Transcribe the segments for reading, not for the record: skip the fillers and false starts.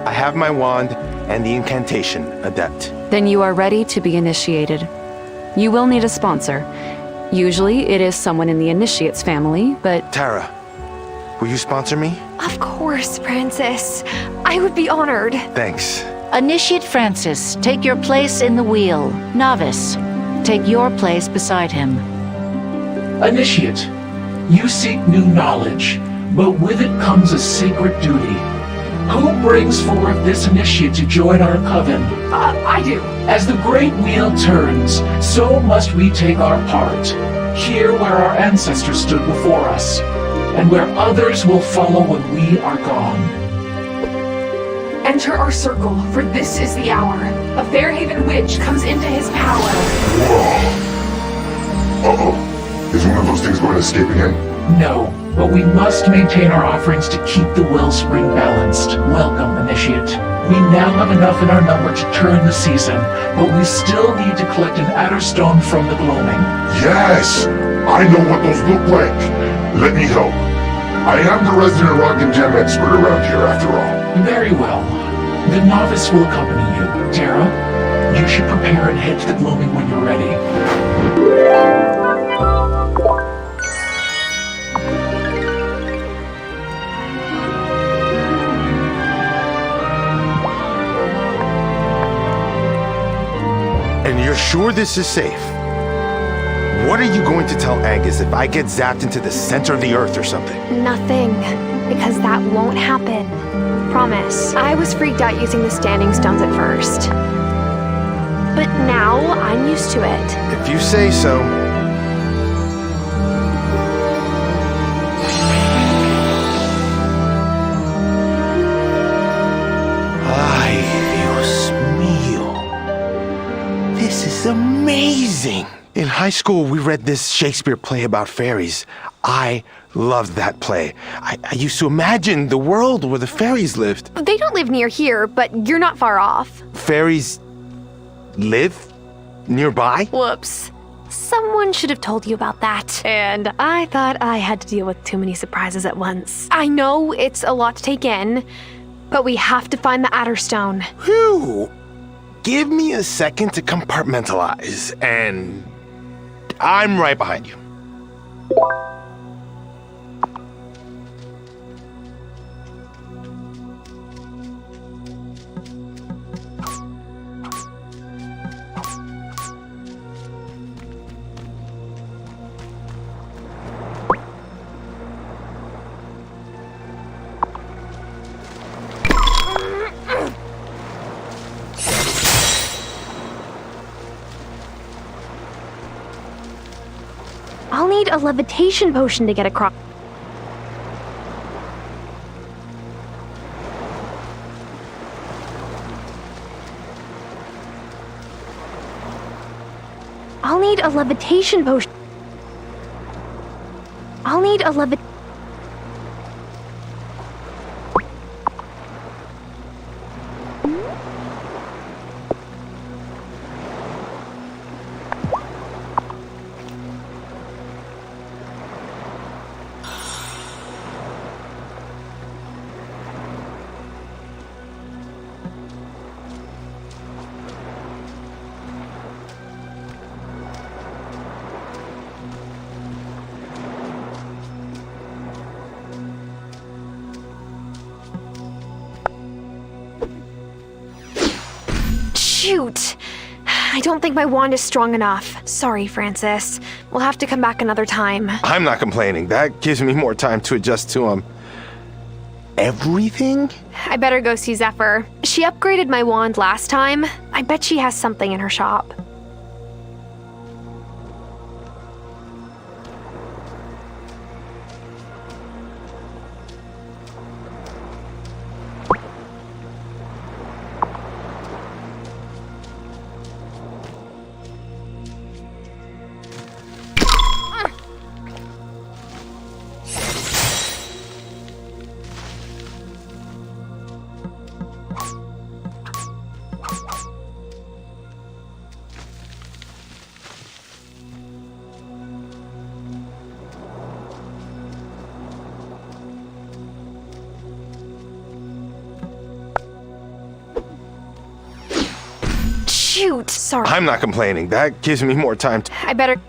I have my wand and the incantation, Adept. Then you are ready to be initiated. You will need a sponsor. Usually it is someone in the initiate's family, but... Tara, will you sponsor me? Of course, Francis. I would be honored. Thanks. Initiate Francis, take your place in the wheel. Novice, take your place beside him. Initiate, you seek new knowledge, but with it comes a sacred duty. Who brings forth this initiate to join our coven? I do. As the great wheel turns, so must we take our part. Here where our ancestors stood before us, and where others will follow when we are gone. Enter our circle, for this is the hour. A Fairhaven witch comes into his power. Whoa. Uh-oh. Is one of those things going to escape again? No, but we must maintain our offerings to keep the wellspring balanced. Welcome, Initiate. We now have enough in our number to turn the season, but we still need to collect an adder stone from the gloaming. Yes! I know what those look like. Let me help. I am the resident rock and gem expert around here, after all. Very well. The novice will accompany you. Tara, you should prepare and head to the gloaming when you're ready. And you're sure this is safe? What are you going to tell Angus if I get zapped into the center of the earth or something? Nothing, because that won't happen. Promise. I was freaked out using the standing stones at first. But now, I'm used to it. If you say so. Ay, Dios mío. This is amazing! In high school, we read this Shakespeare play about fairies. I loved that play. I used to imagine the world where the fairies lived. They don't live near here, but you're not far off. Fairies live nearby? Whoops. Someone should have told you about that. And I thought I had to deal with too many surprises at once. I know it's a lot to take in, but we have to find the Adderstone. Whew. Give me a second to compartmentalize, and I'm right behind you. I'll need a levitation potion to get across. I'll need a levitation potion. I'll need a levit. Shoot! I don't think my wand is strong enough. Sorry, Francis. We'll have to come back another time. I'm not complaining. That gives me more time to adjust to him. everything? I better go see Zephyr. She upgraded my wand last time. I bet she has something in her shop. Shoot, sorry. I'm not complaining. That gives me more time to... I better...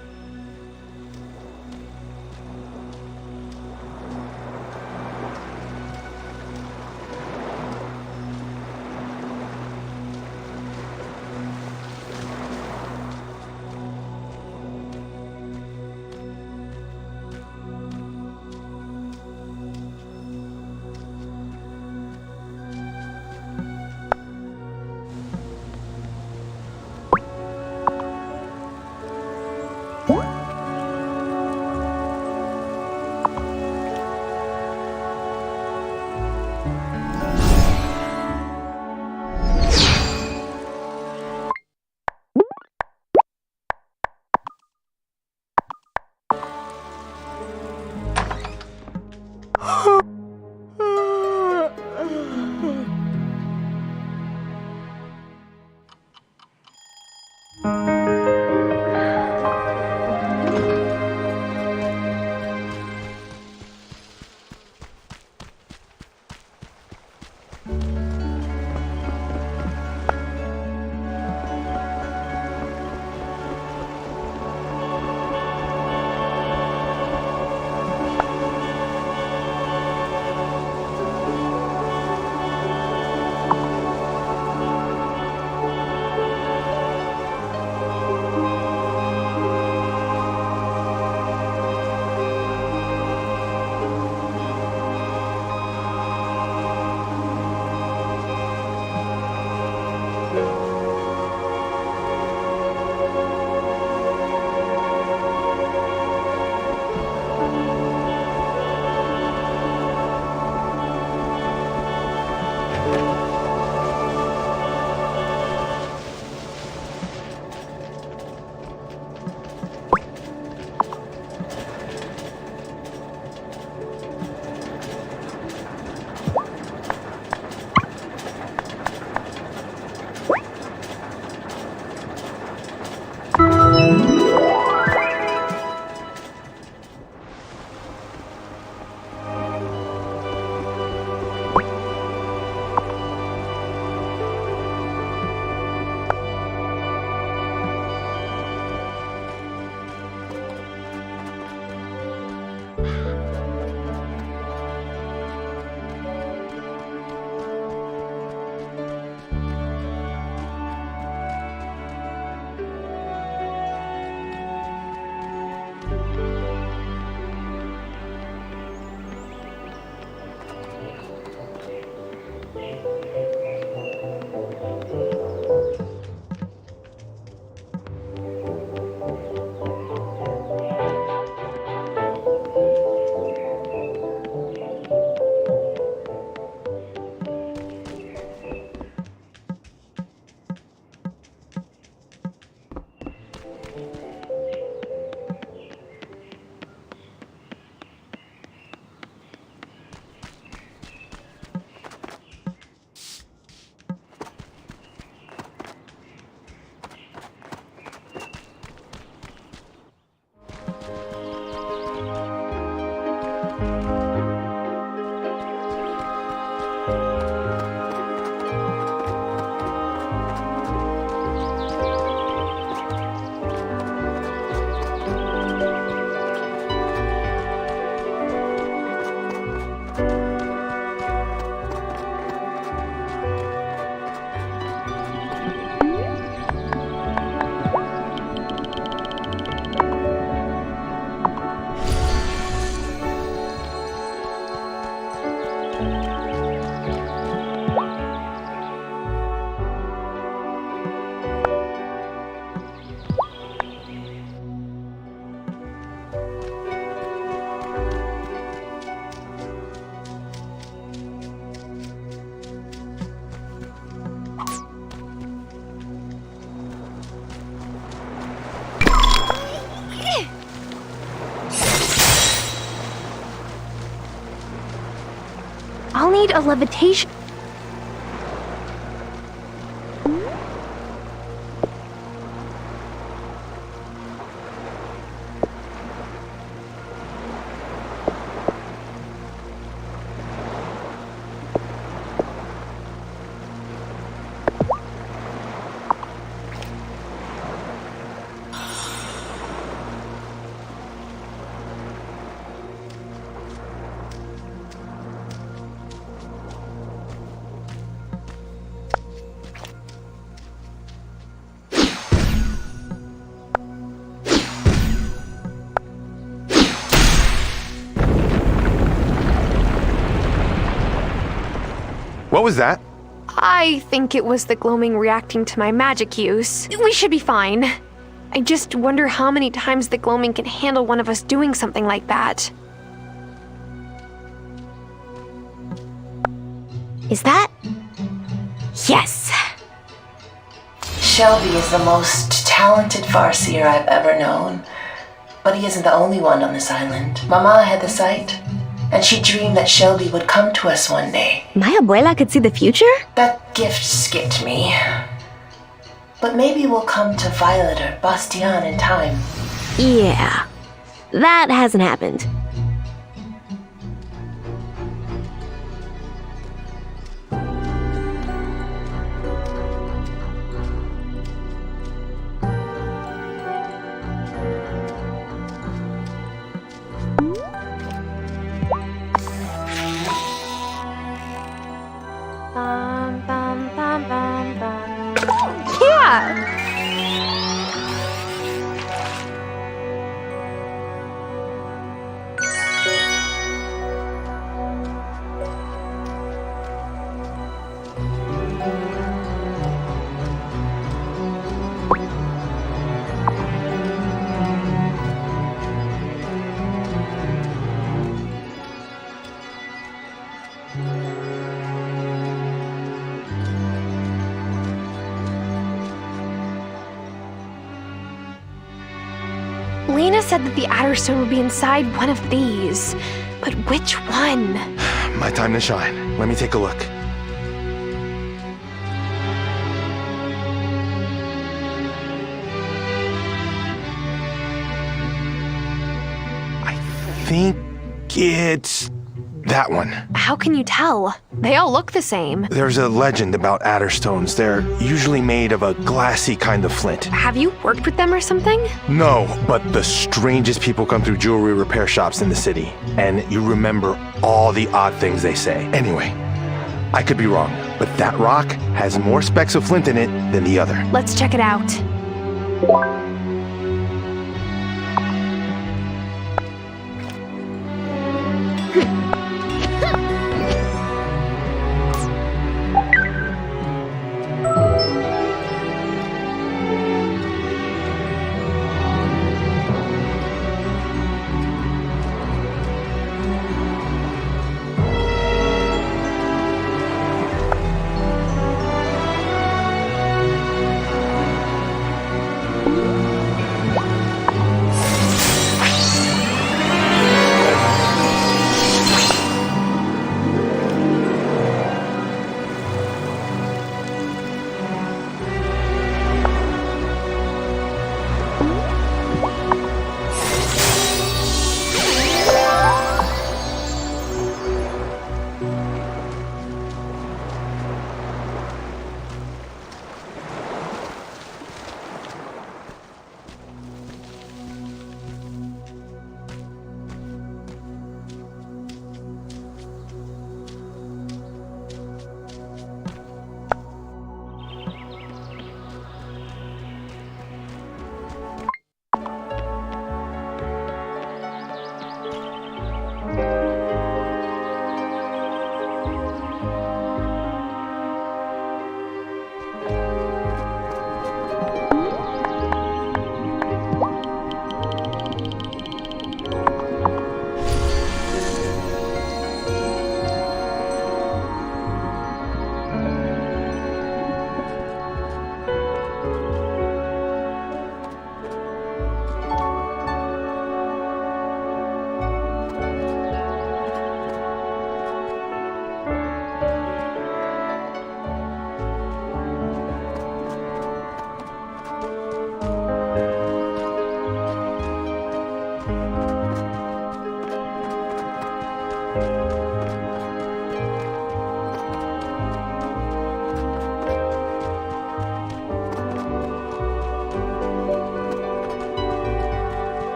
need a levitation. What was that? I think it was the gloaming reacting to my magic use. We should be fine. I just wonder how many times the gloaming can handle one of us doing something like that. Is that? Yes! Shelby is the most talented farseer I've ever known. But he isn't the only one on this island. Mama had the sight, and she dreamed that Shelby would come to us one day. My abuela could see the future? That gift skipped me. But maybe we'll come to Violet or Bastian in time. Yeah. That hasn't happened. Yeah! Lena said that the Adderstone would be inside one of these. But which one? My time to shine. Let me take a look. I think it's that one. How can you tell? They all look the same. There's a legend about Adderstones. They're usually made of a glassy kind of flint. Have you worked with them or something? No, but the strangest people come through jewelry repair shops in the city, and you remember all the odd things they say. Anyway, I could be wrong, but that rock has more specks of flint in it than the other. Let's check it out.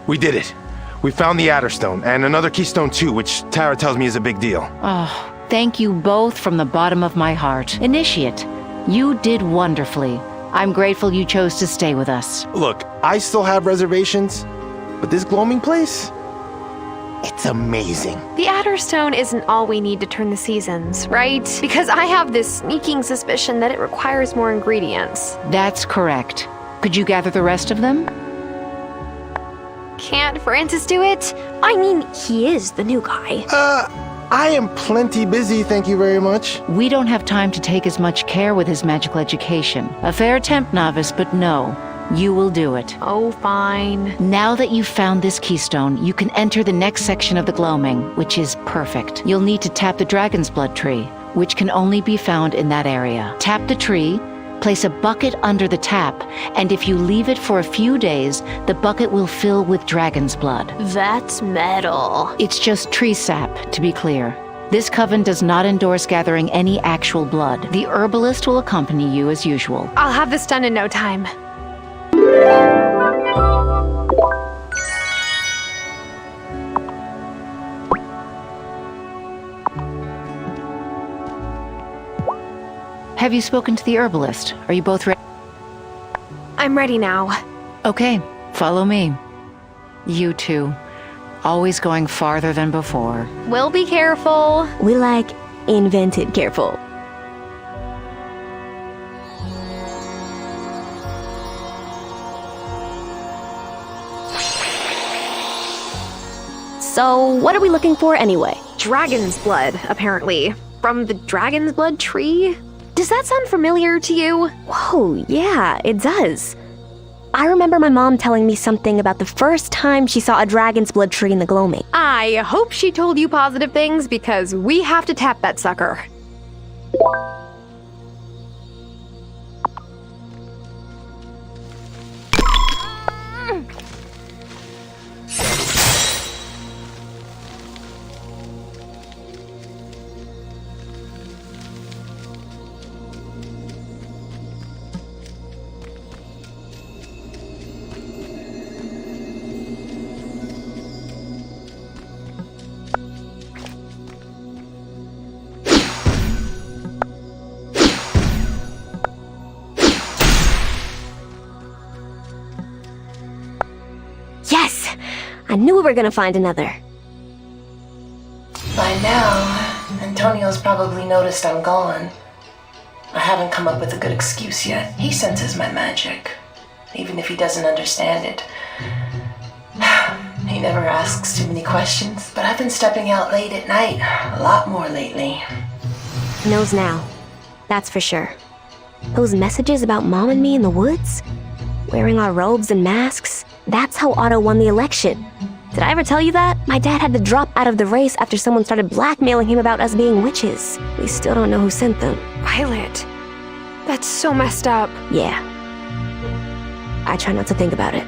We did it. We found the Adderstone, and another keystone too, which Tara tells me is a big deal. Oh, thank you both from the bottom of my heart. Initiate, you did wonderfully. I'm grateful you chose to stay with us. Look, I still have reservations, but this gloaming place? It's amazing. The Adderstone isn't all we need to turn the seasons, right? Because I have this sneaking suspicion that it requires more ingredients. That's correct. Could you gather the rest of them? Can't Francis do it? I mean, he is the new guy. I am plenty busy, thank you very much. We don't have time to take as much care with his magical education. A fair attempt, novice, but no. You will do it. Oh, fine. Now that you've found this keystone, you can enter the next section of the gloaming, which is perfect. You'll need to tap the dragon's blood tree, which can only be found in that area. Tap the tree, place a bucket under the tap, and if you leave it for a few days, the bucket will fill with dragon's blood. That's metal. It's just tree sap, to be clear. This coven does not endorse gathering any actual blood. The herbalist will accompany you as usual. I'll have this done in no time. Have you spoken to the herbalist? Are you both ready? I'm ready now. Okay, follow me. You two, always going farther than before. We'll be careful. We invented careful. So, what are we looking for anyway? Dragon's blood, apparently. From the dragon's blood tree? Does that sound familiar to you? Whoa, yeah, it does. I remember my mom telling me something about the first time she saw a dragon's blood tree in the gloaming. I hope she told you positive things because we have to tap that sucker. Yes! I knew we were gonna find another. By now, Antonio's probably noticed I'm gone. I haven't come up with a good excuse yet. He senses my magic, even if he doesn't understand it. He never asks too many questions, but I've been stepping out late at night, a lot more lately. He knows now. That's for sure. Those messages about Mom and me in the woods? Wearing our robes and masks? That's how Otto won the election. Did I ever tell you that? My dad had to drop out of the race after someone started blackmailing him about us being witches. We still don't know who sent them. Violet, that's so messed up. Yeah. I try not to think about it.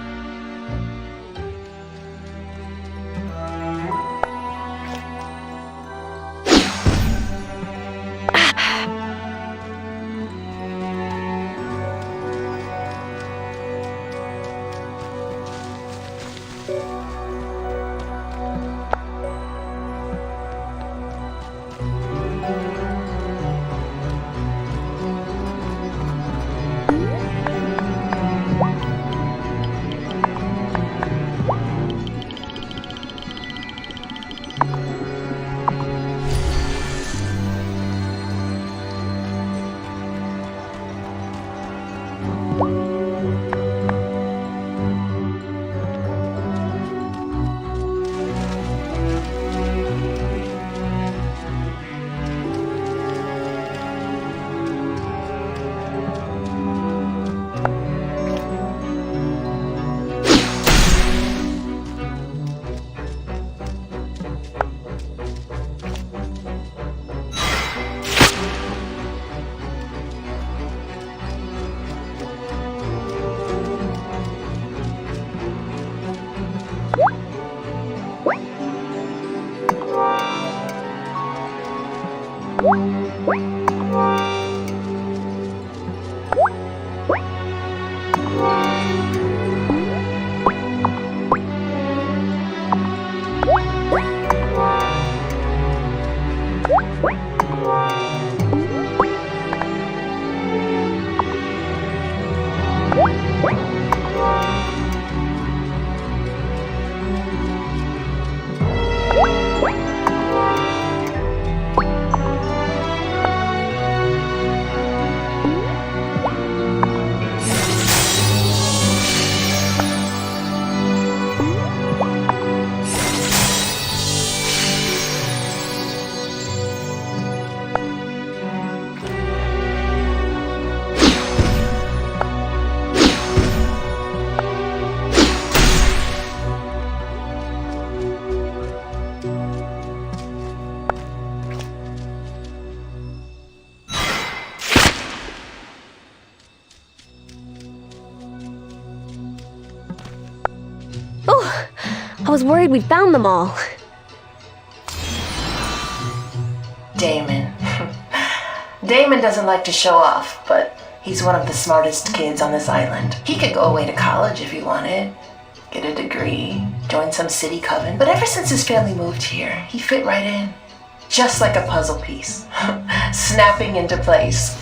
I was worried we'd found them all. Damon. Damon doesn't like to show off, but he's one of the smartest kids on this island. He could go away to college if he wanted, get a degree, join some city coven. But ever since his family moved here, he fit right in. Just like a puzzle piece, snapping into place.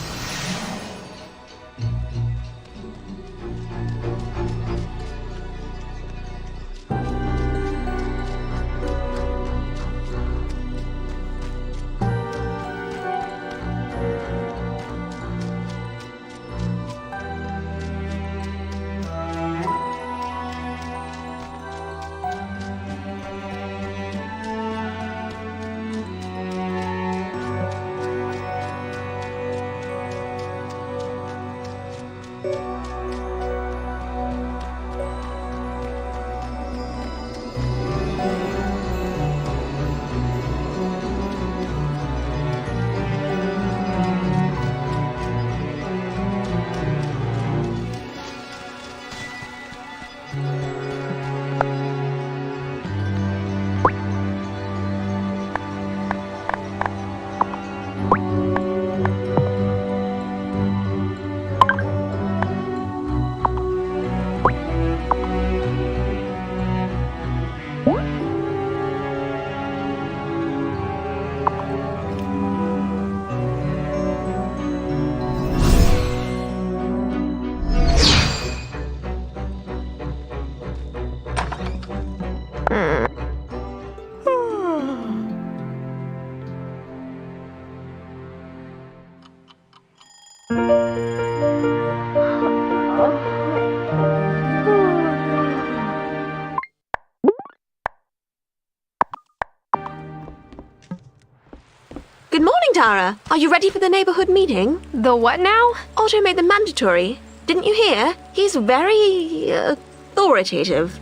Good morning, Tara. Are you ready for the neighborhood meeting? The what now? Otto made them mandatory. Didn't you hear? He's very authoritative.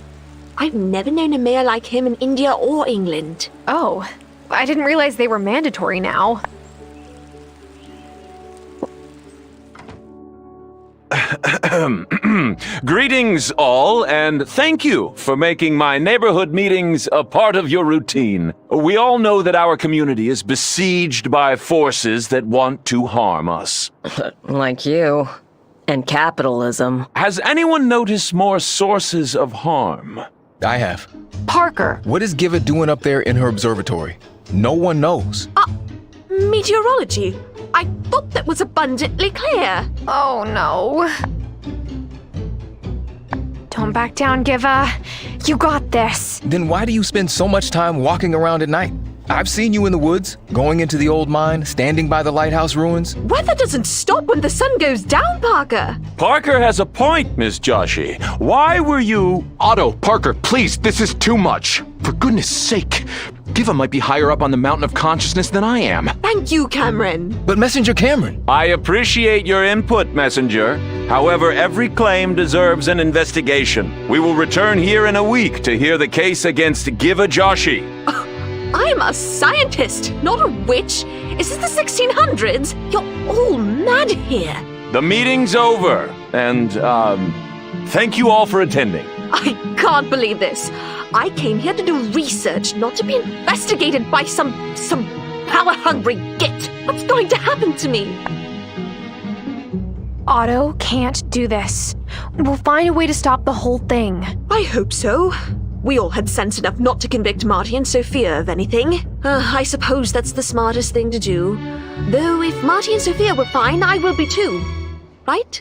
I've never known a mayor like him in India or England. Oh, I didn't realize they were mandatory now. Greetings, all, and thank you for making my neighborhood meetings a part of your routine. We all know that our community is besieged by forces that want to harm us. Like you. And capitalism. Has anyone noticed more sources of harm? I have. Parker. What is Giva doing up there in her observatory? No one knows. Meteorology. I thought that was abundantly clear. Oh no. Don't back down, Giva. You got this. Then why do you spend so much time walking around at night? I've seen you in the woods, going into the old mine, standing by the lighthouse ruins. Weather doesn't stop when the sun goes down, Parker. Parker has a point, Miss Joshi. Why were you... Otto, Parker, please, this is too much. For goodness sake, Giva might be higher up on the mountain of consciousness than I am. Thank you, Cameron. But Messenger Cameron... I appreciate your input, Messenger. However, every claim deserves an investigation. We will return here in a week to hear the case against Giva Joshi. I'm a scientist, not a witch. Is this the 1600s? You're all mad here. The meeting's over, and, thank you all for attending. I can't believe this. I came here to do research, not to be investigated by some power-hungry git. What's going to happen to me? Otto can't do this. We'll find a way to stop the whole thing. I hope so. We all had sense enough not to convict Marty and Sophia of anything. I suppose that's the smartest thing to do. Though if Marty and Sophia were fine, I will be too. Right?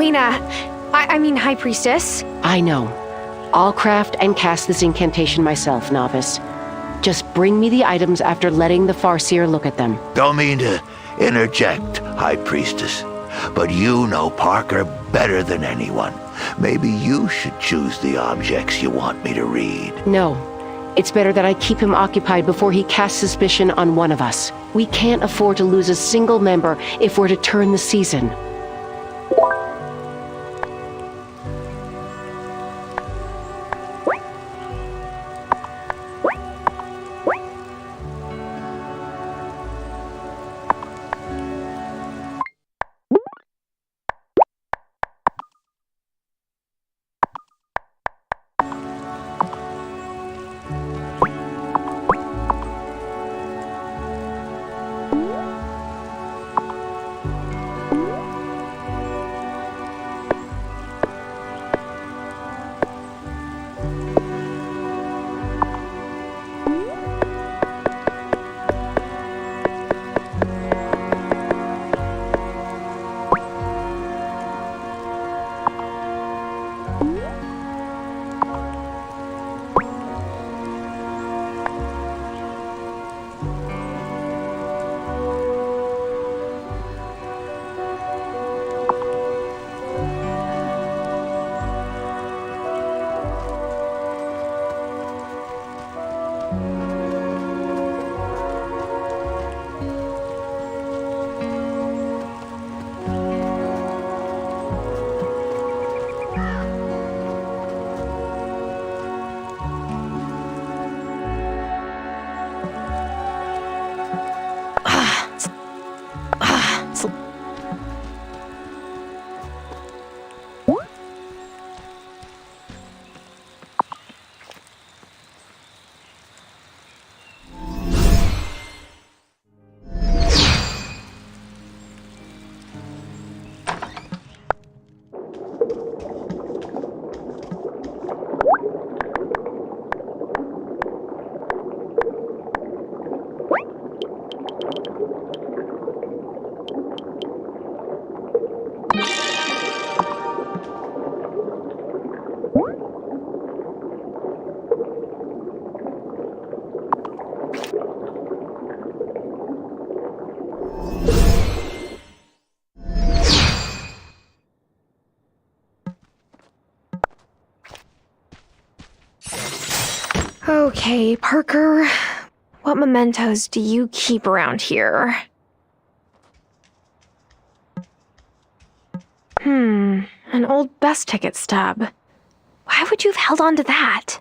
Lena, I mean High Priestess. I know. I'll craft and cast this incantation myself, novice. Just bring me the items after letting the Farseer look at them. Don't mean to interject, High Priestess, but you know Parker better than anyone. Maybe you should choose the objects you want me to read. No. It's better that I keep him occupied before he casts suspicion on one of us. We can't afford to lose a single member if we're to turn the season. Okay, Parker. What mementos do you keep around here? An old bus ticket stub. Why would you have held on to that?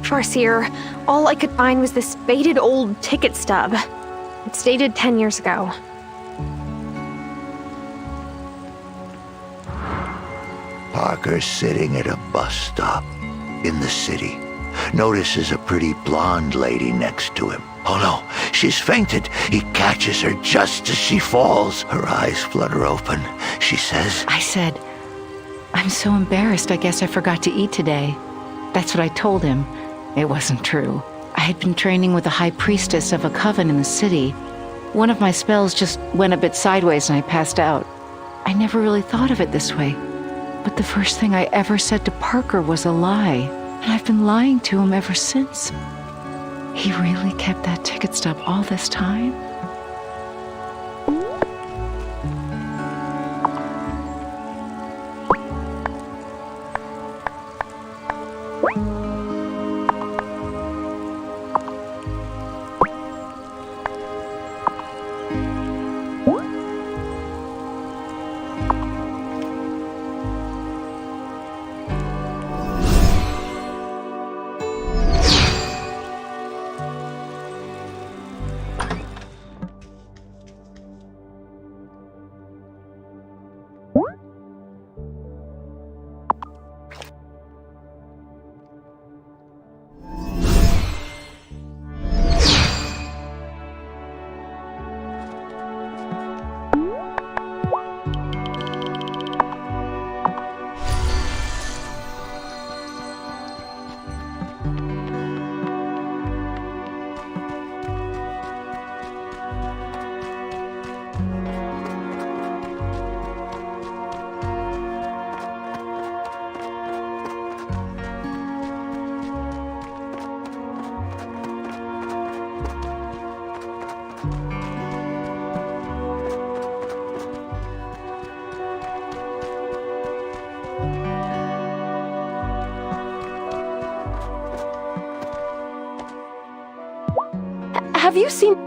Farseer, all I could find was this faded old ticket stub. It's dated 10 years ago. Parker's sitting at a bus stop in the city. Notices a pretty blonde lady next to him. Oh no, she's fainted. He catches her just as she falls. Her eyes flutter open. She says, I said, I'm so embarrassed, I guess I forgot to eat today. That's what I told him. It wasn't true. I had been training with a high priestess of a coven in the city. One of my spells just went a bit sideways and I passed out. I never really thought of it this way. But the first thing I ever said to Parker was a lie. And I've been lying to him ever since. He really kept that ticket stub all this time? Have you seen...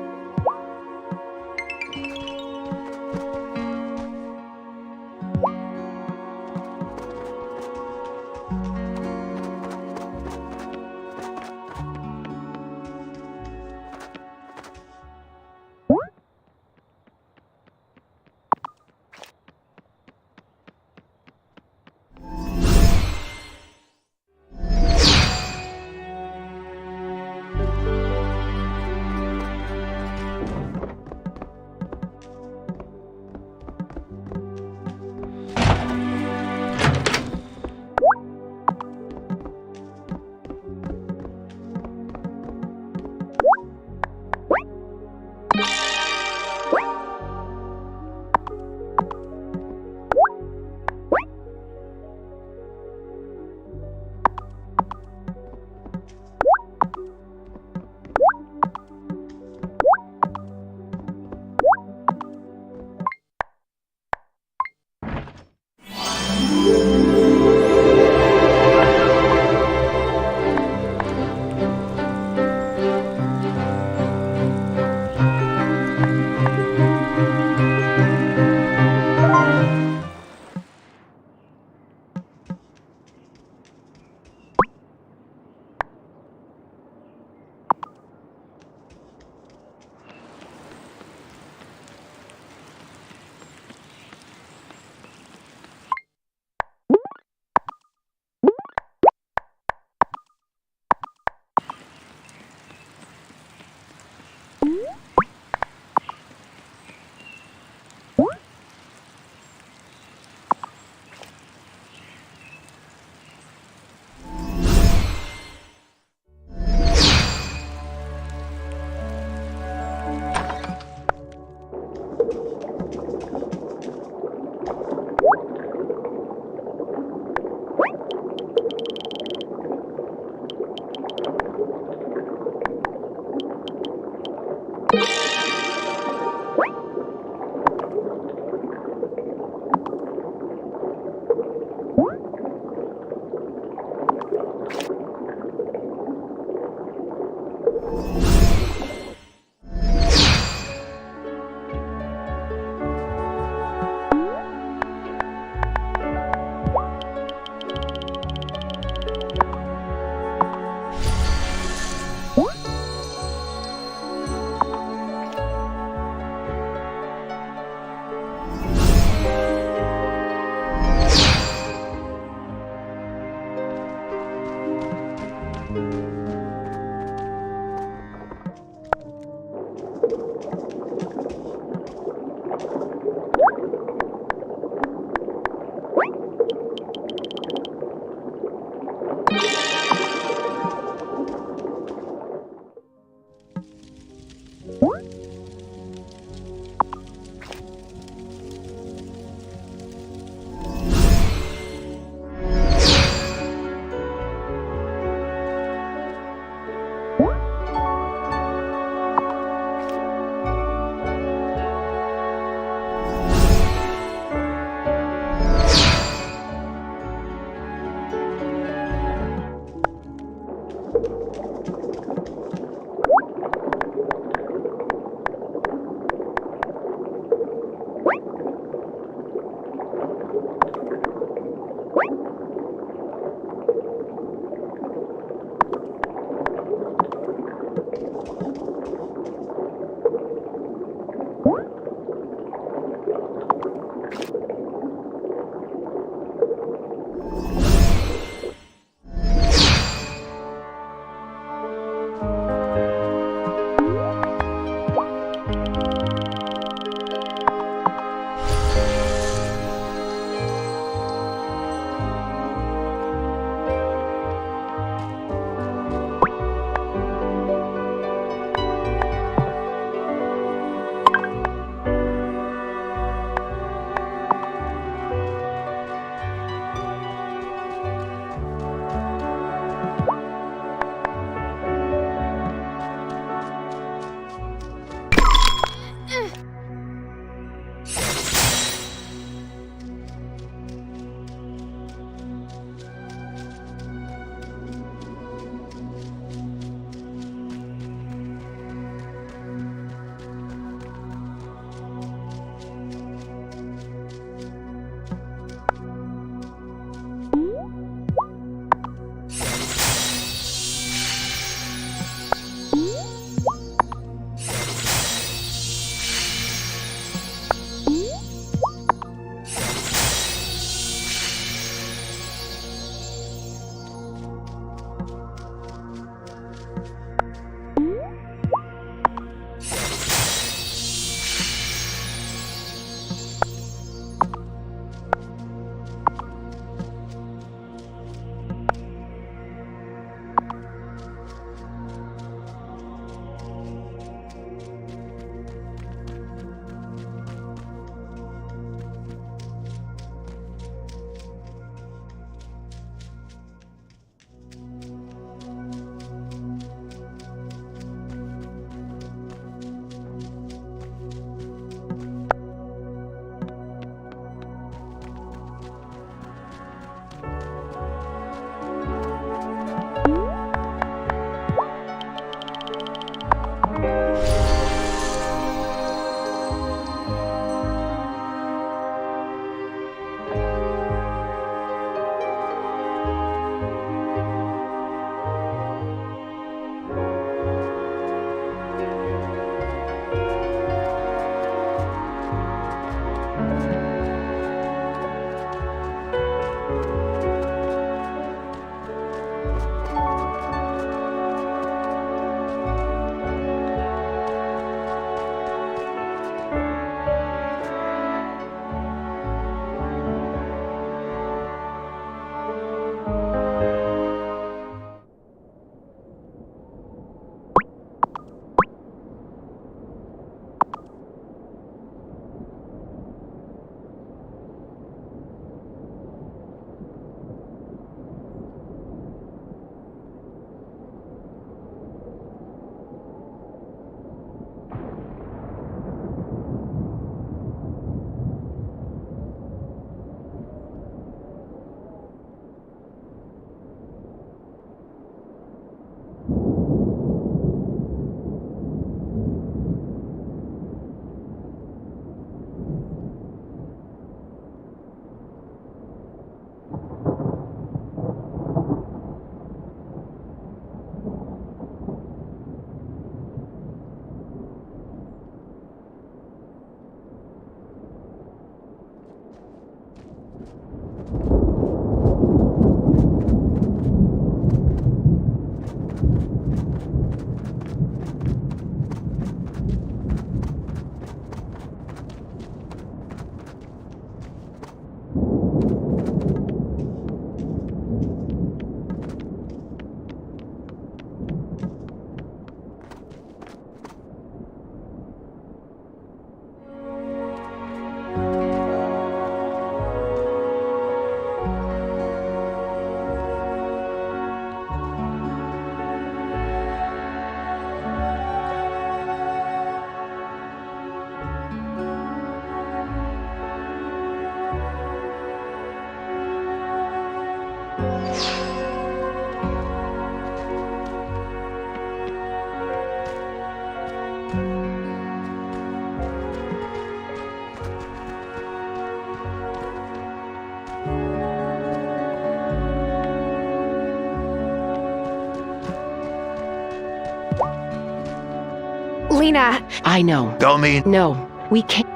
Dana. I know. Don't mean... No, we can't.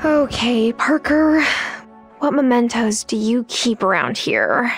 Okay, Parker. What mementos do you keep around here?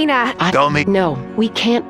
Dana. No, we can't.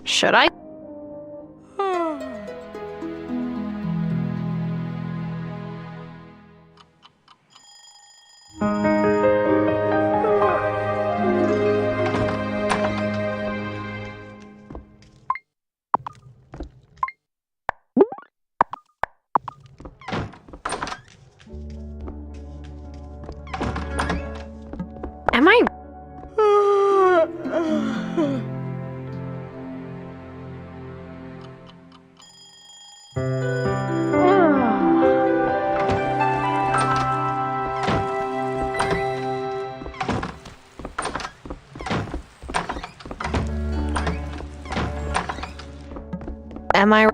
Should I? Am I? Am I?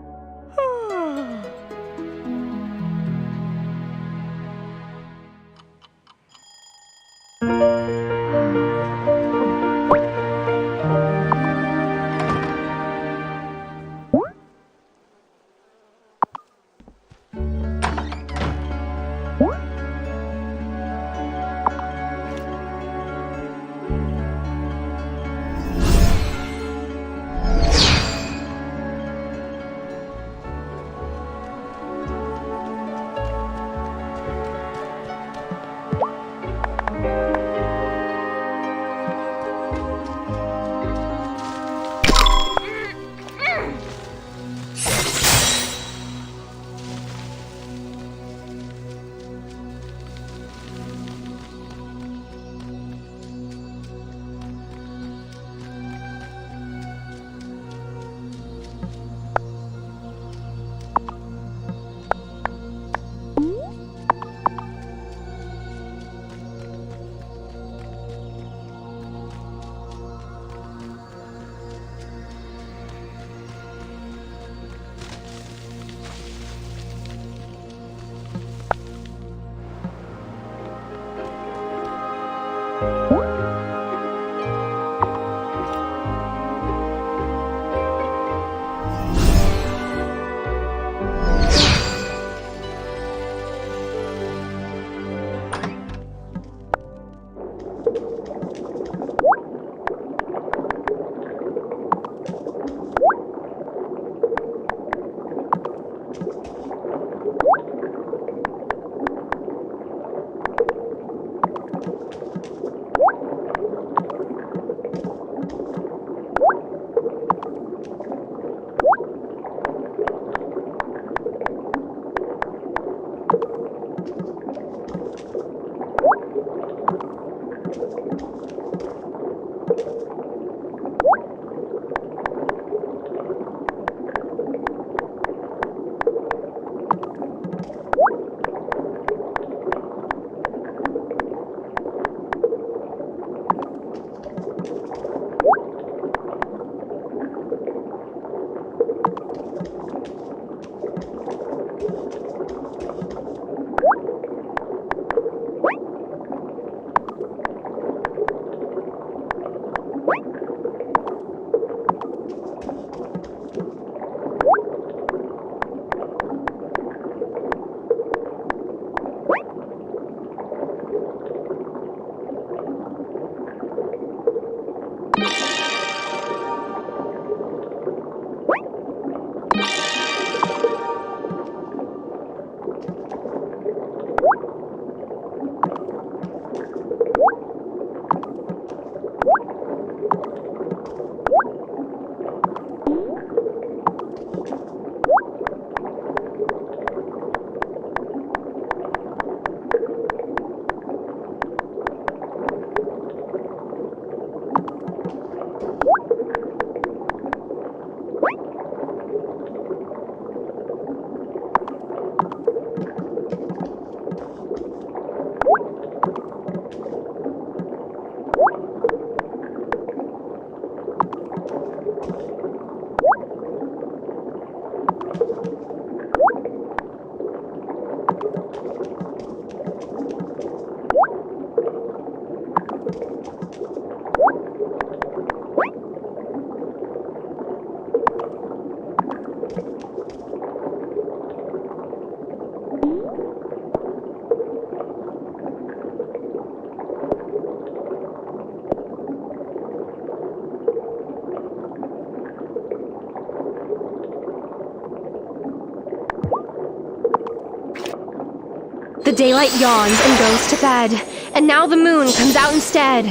The daylight yawns and goes to bed, and now the moon comes out instead.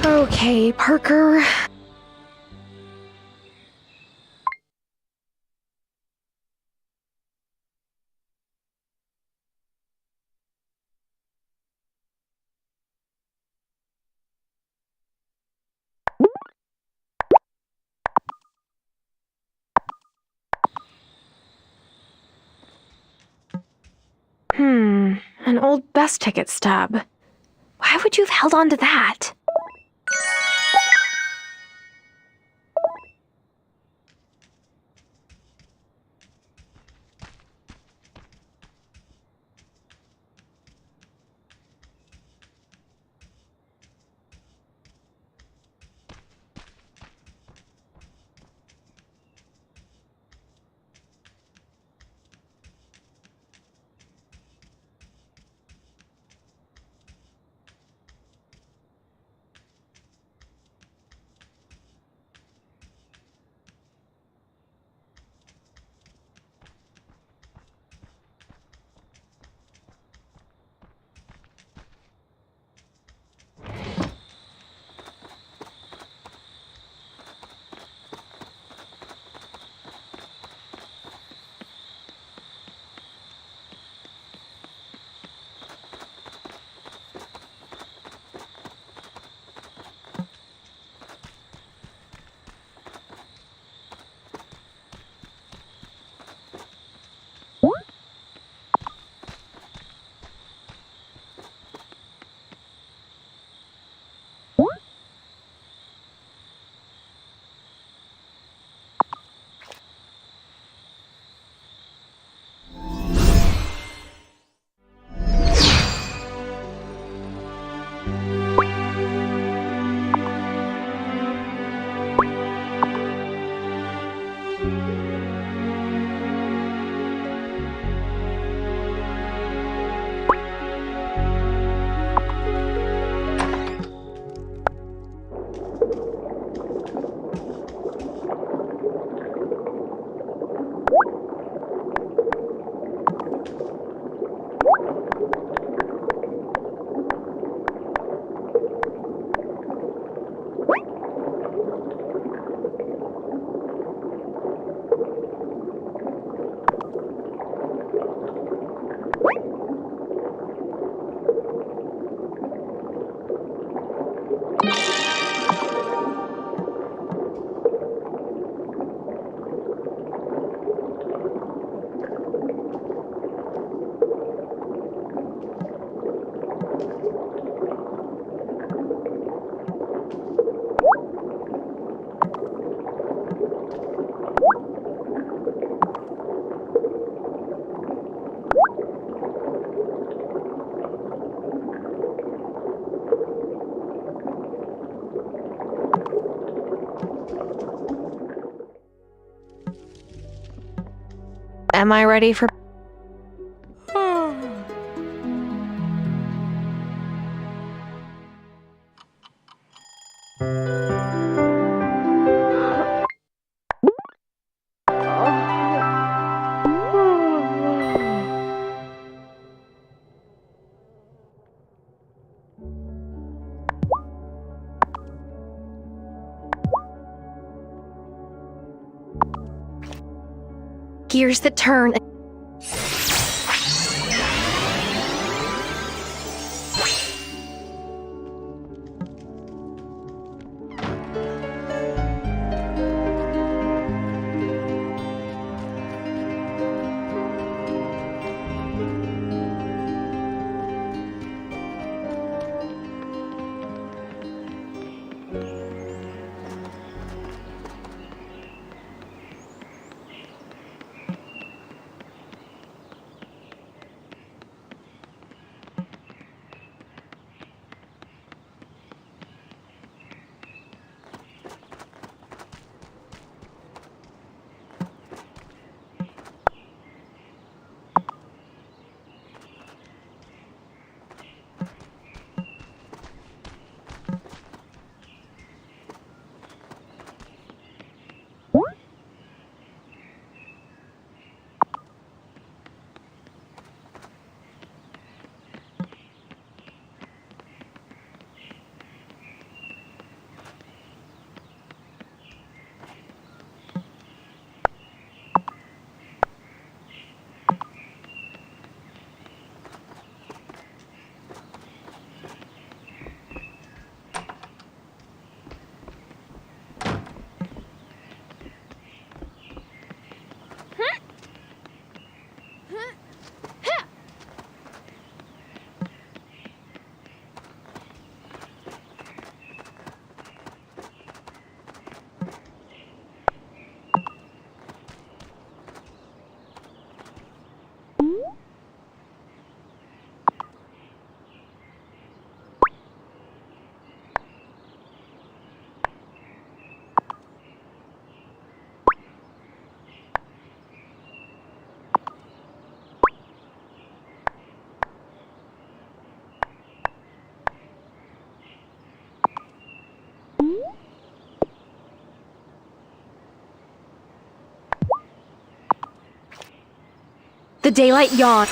Okay, Parker. An old bus ticket stub. Why would you have held on to that? Am I ready for... Gears that turn. The daylight yawned.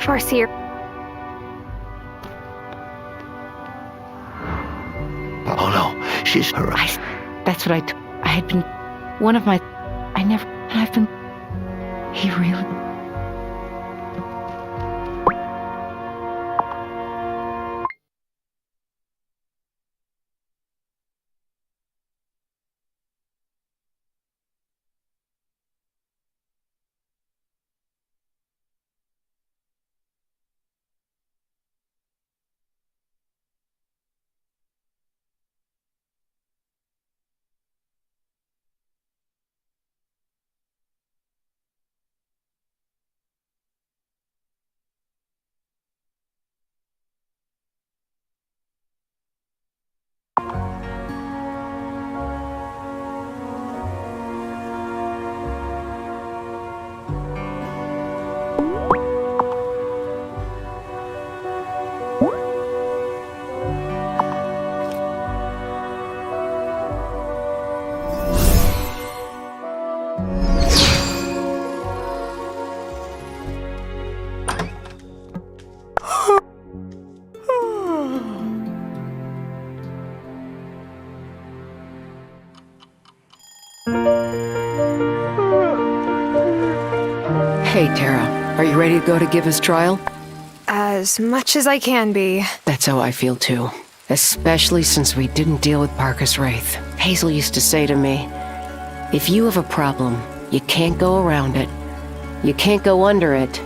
Farseer. Oh no, she's her. That's what I had been. One of my. I never. I've been. He really. Hey, Tara. Are you ready to go to give his trial? As much as I can be. That's how I feel too. Especially since we didn't deal with Parkus Wraith. Hazel used to say to me, if you have a problem, you can't go around it. You can't go under it.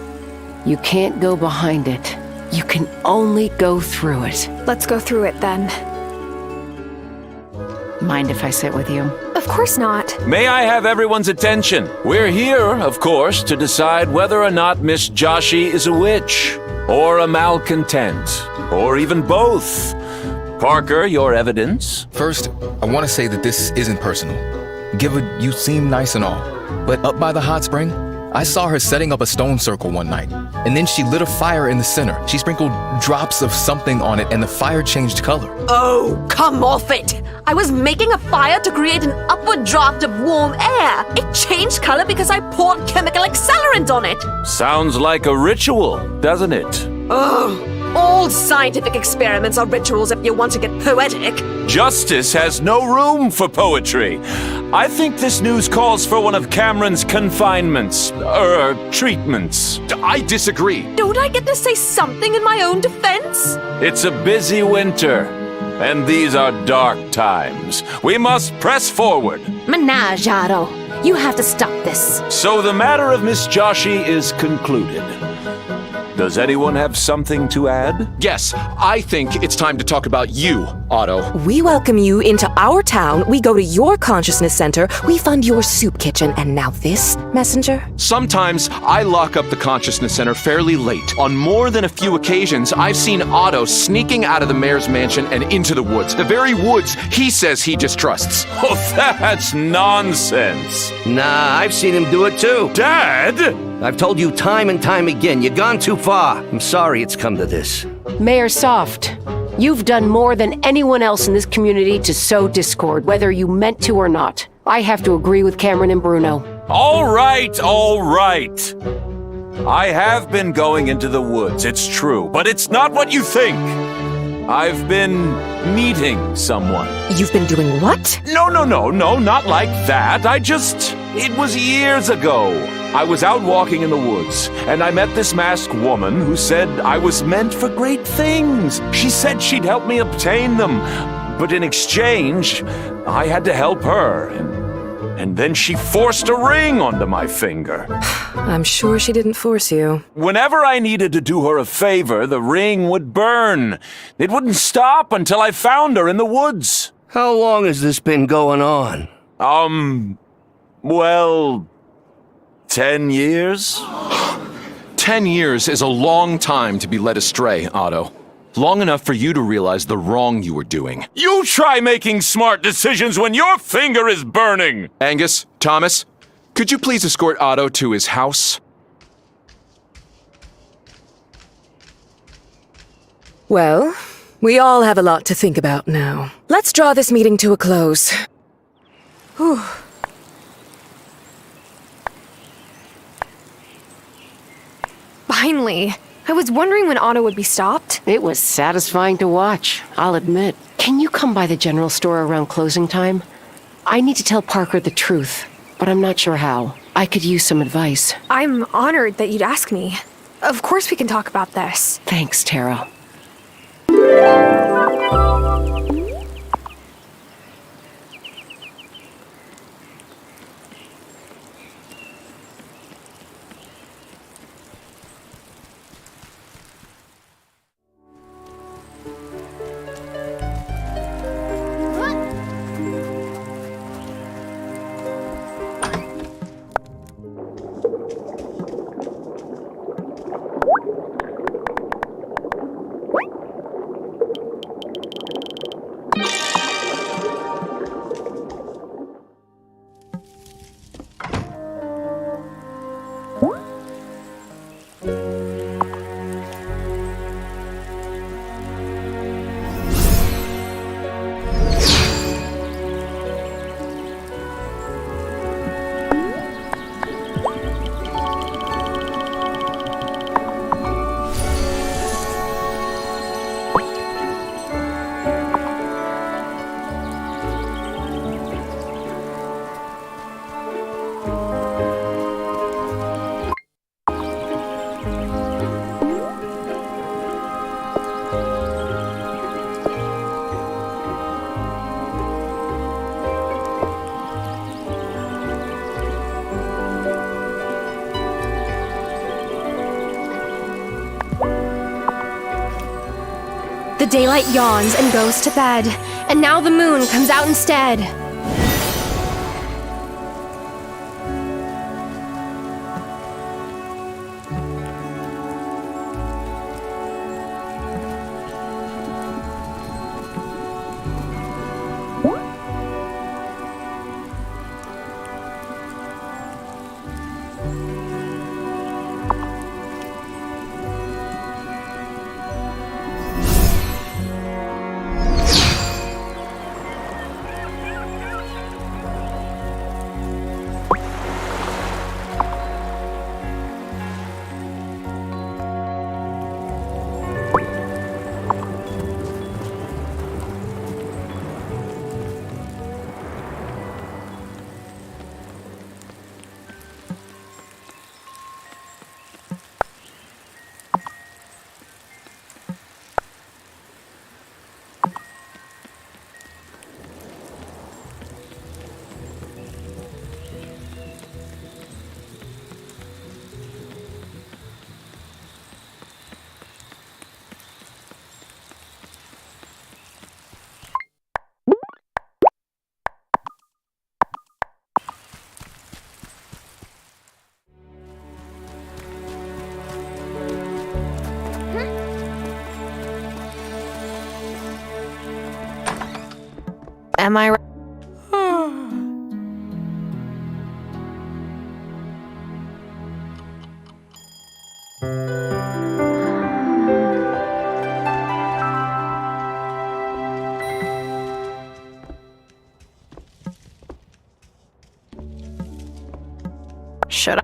You can't go behind it. You can only go through it. Let's go through it then. Mind if I sit with you? Of course not. May I have everyone's attention? We're here, of course, to decide whether or not Miss Joshi is a witch, or a malcontent, or even both. Parker, your evidence? First, I want to say that this isn't personal. Giva, you seem nice and all, but up by the hot spring, I saw her setting up a stone circle one night, and then she lit a fire in the center. She sprinkled drops of something on it, and the fire changed color. Oh, come off it! I was making a fire to create an upward draft of warm air. It changed color because I poured chemical accelerant on it. Sounds like a ritual, doesn't it? Ugh. All scientific experiments are rituals if you want to get poetic. Justice has no room for poetry. I think this news calls for one of Cameron's confinements, treatments. I disagree. Don't I get to say something in my own defense? It's a busy winter, and these are dark times. We must press forward. Menage, Otto. You have to stop this. So the matter of Miss Joshi is concluded. Does anyone have something to add? Yes, I think it's time to talk about you, Otto. We welcome you into our town, we go to your consciousness center, we fund your soup kitchen, and now this, messenger? Sometimes I lock up the consciousness center fairly late. On more than a few occasions, I've seen Otto sneaking out of the mayor's mansion and into the woods. The very woods he says he distrusts. Oh, that's nonsense. Nah, I've seen him do it too. Dad? I've told you time and time again, you've gone too far. I'm sorry it's come to this. Mayor Soft, you've done more than anyone else in this community to sow discord, whether you meant to or not. I have to agree with Cameron and Bruno. All right, all right. I have been going into the woods, it's true, but it's not what you think. I've been meeting someone. You've been doing what? No, not like that. It was years ago. I was out walking in the woods, and I met this masked woman who said I was meant for great things. She said she'd help me obtain them, but in exchange, I had to help her, and then she forced a ring onto my finger. I'm sure she didn't force you. Whenever I needed to do her a favor, the ring would burn. It wouldn't stop until I found her in the woods. How long has this been going on? Well, 10 years? 10 years is a long time to be led astray, Otto. Long enough for you to realize the wrong you were doing. You try making smart decisions when your finger is burning! Angus, Thomas, could you please escort Otto to his house? Well, we all have a lot to think about now. Let's draw this meeting to a close. Whew. Finally. I was wondering when Otto would be stopped. It was satisfying to watch, I'll admit. Can you come by the general store around closing time? I need to tell Parker the truth, but I'm not sure how. I could use some advice. I'm honored that you'd ask me. Of course we can talk about this. Thanks, Tara. The daylight yawns and goes to bed, and now the moon comes out instead. Am I right? Should I?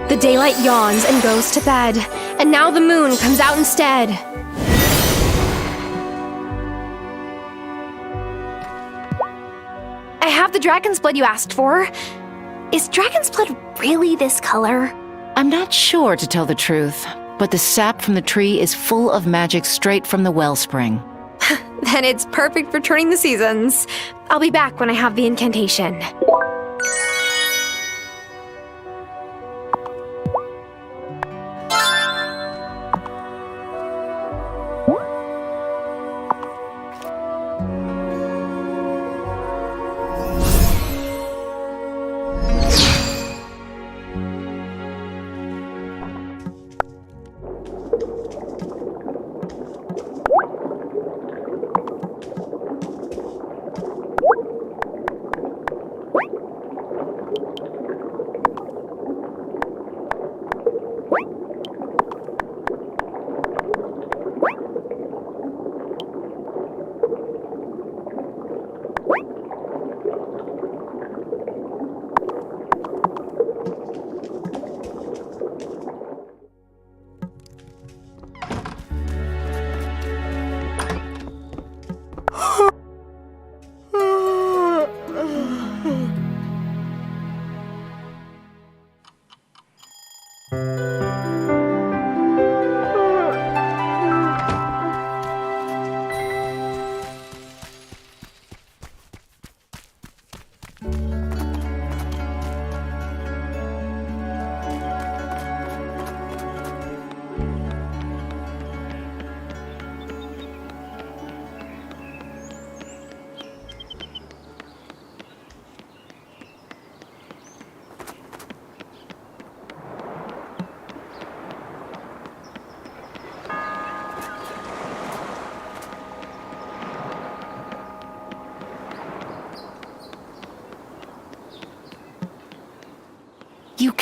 The daylight yawns and goes to bed, and now the moon comes out instead. I have the dragon's blood you asked for. Is dragon's blood really this color? I'm not sure, to tell the truth, but the sap from the tree is full of magic straight from the wellspring. Then it's perfect for turning the seasons. I'll be back when I have the incantation.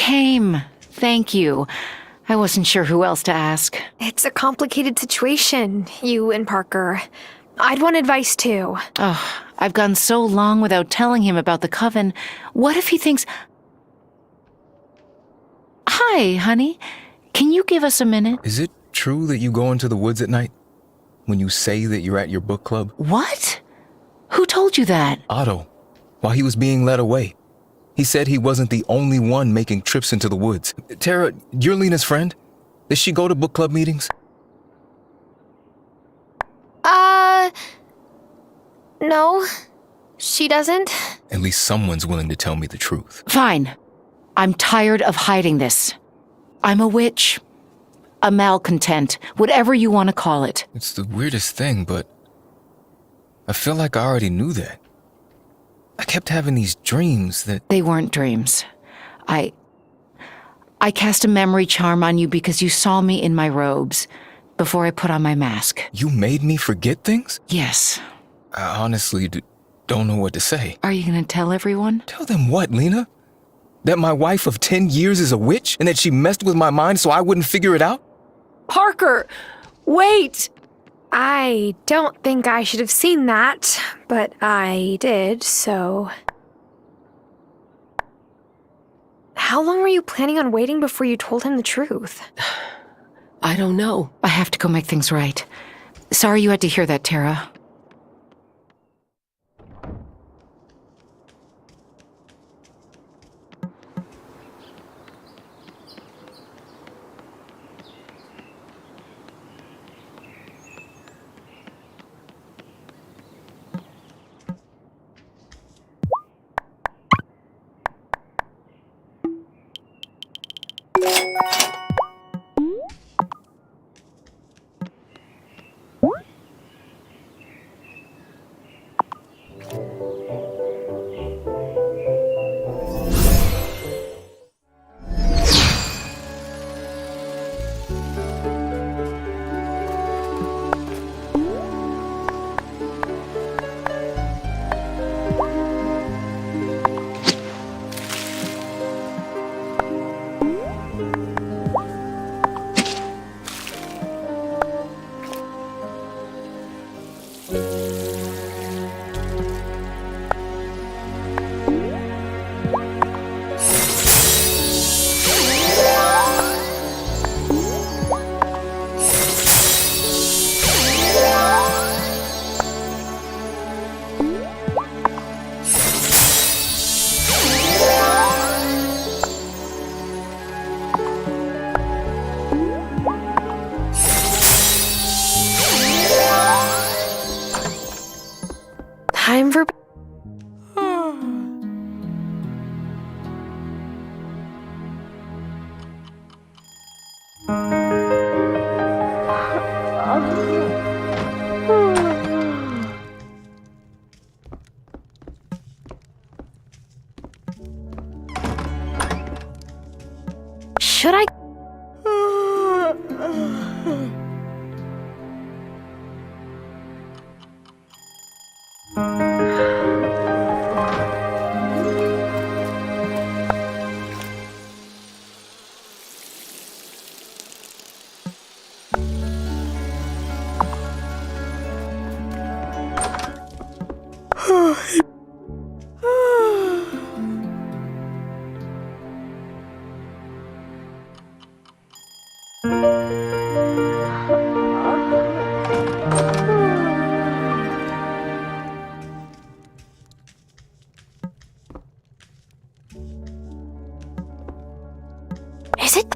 came. Thank you. I wasn't sure who else to ask. It's a complicated situation, you and Parker. I'd want advice too. Oh, I've gone so long without telling him about the coven. What if he thinks... Hi, honey. Can you give us a minute? Is it true that you go into the woods at night? When you say that you're at your book club? What? Who told you that? Otto, while he was being led away. He said he wasn't the only one making trips into the woods. Tara, you're Lena's friend. Does she go to book club meetings? No. She doesn't. At least someone's willing to tell me the truth. Fine. I'm tired of hiding this. I'm a witch. A malcontent. Whatever you want to call it. It's the weirdest thing, but I feel like I already knew that. I kept having these dreams that... They weren't dreams. I cast a memory charm on you because you saw me in my robes before I put on my mask. You made me forget things? Yes. I honestly don't know what to say. Are you going to tell everyone? Tell them what, Lena? That my wife of 10 years is a witch and that she messed with my mind so I wouldn't figure it out? Parker! Wait! I don't think I should have seen that, but I did, so... How long were you planning on waiting before you told him the truth? I don't know. I have to go make things right. Sorry you had to hear that, Tara. Time for... Should I... Is it?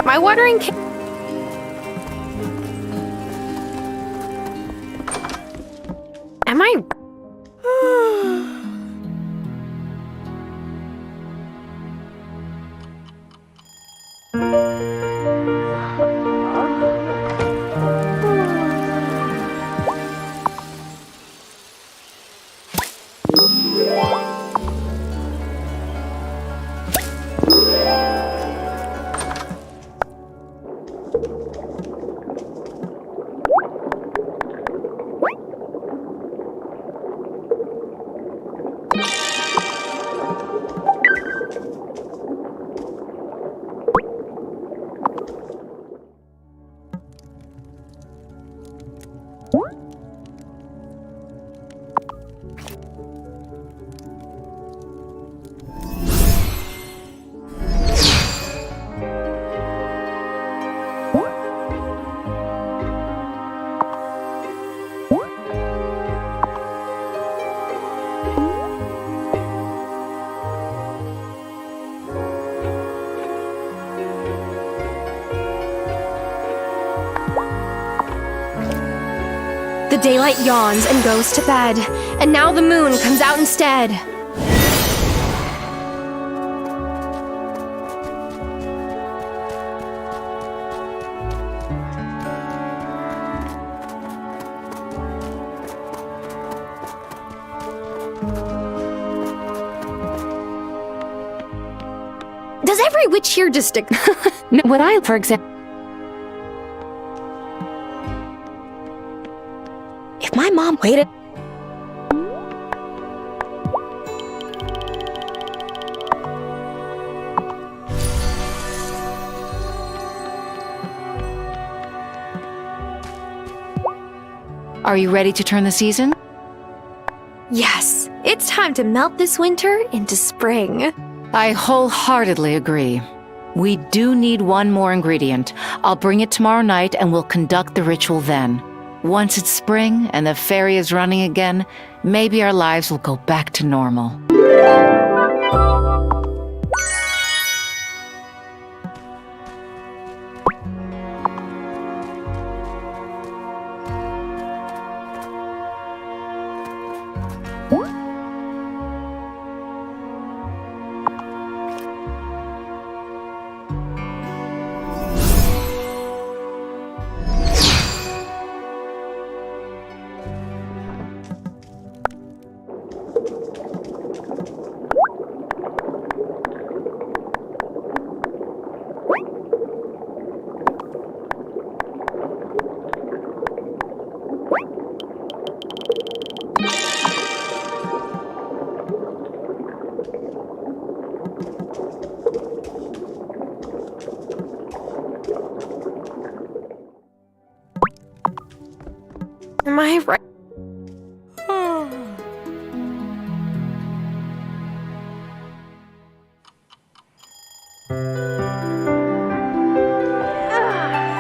My watering can... I... The daylight yawns and goes to bed, and now the moon comes out instead. Does every witch here just stick? No, what I, for example... If my mom waited... Are you ready to turn the season? Yes, it's time to melt this winter into spring. I wholeheartedly agree. We do need one more ingredient. I'll bring it tomorrow night and we'll conduct the ritual then. Once it's spring and the fairy is running again, maybe our lives will go back to normal. Am I right?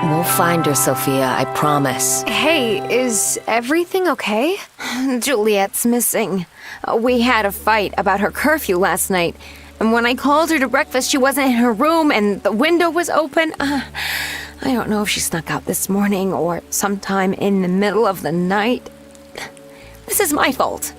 We'll find her, Sophia, I promise. Hey, is everything okay? Juliet's missing. We had a fight about her curfew last night, and when I called her to breakfast, she wasn't in her room and the window was open. I don't know if she snuck out this morning or sometime in the middle of the night. This is my fault.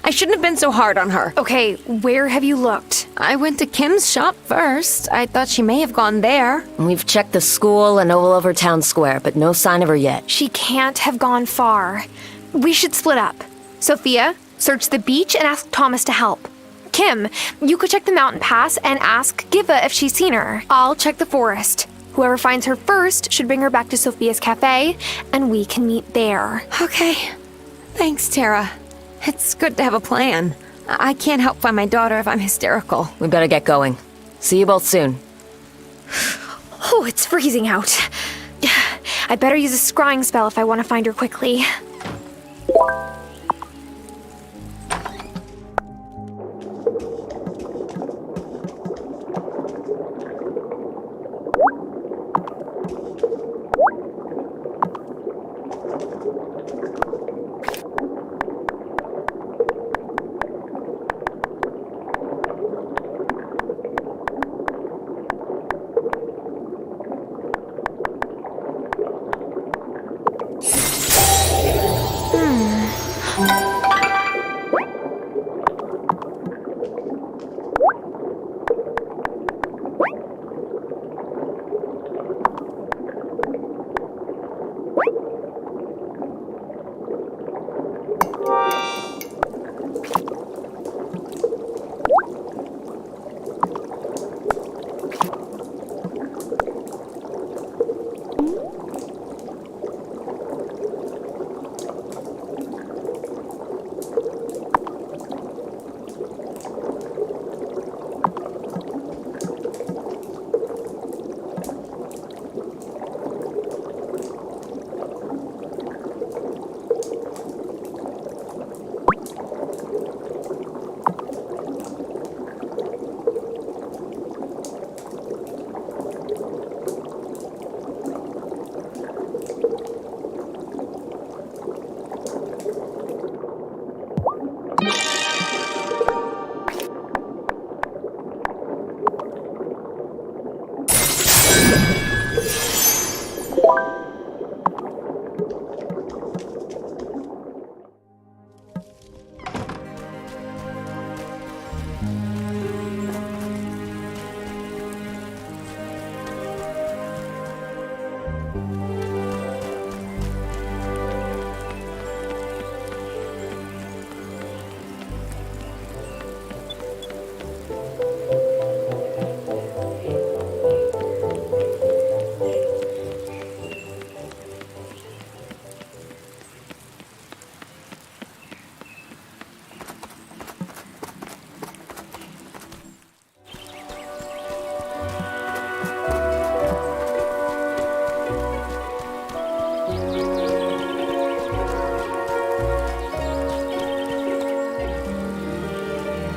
I shouldn't have been so hard on her. Okay, where have you looked? I went to Kim's shop first. I thought she may have gone there. We've checked the school and all over town square, but no sign of her yet. She can't have gone far. We should split up. Sophia, search the beach and ask Thomas to help. Kim, you could check the mountain pass and ask Giva if she's seen her. I'll check the forest. Whoever finds her first should bring her back to Sophia's cafe, and we can meet there. Okay. Thanks, Tara. It's good to have a plan. I can't help find my daughter if I'm hysterical. We better get going. See you both soon. Oh, it's freezing out. I better use a scrying spell if I want to find her quickly.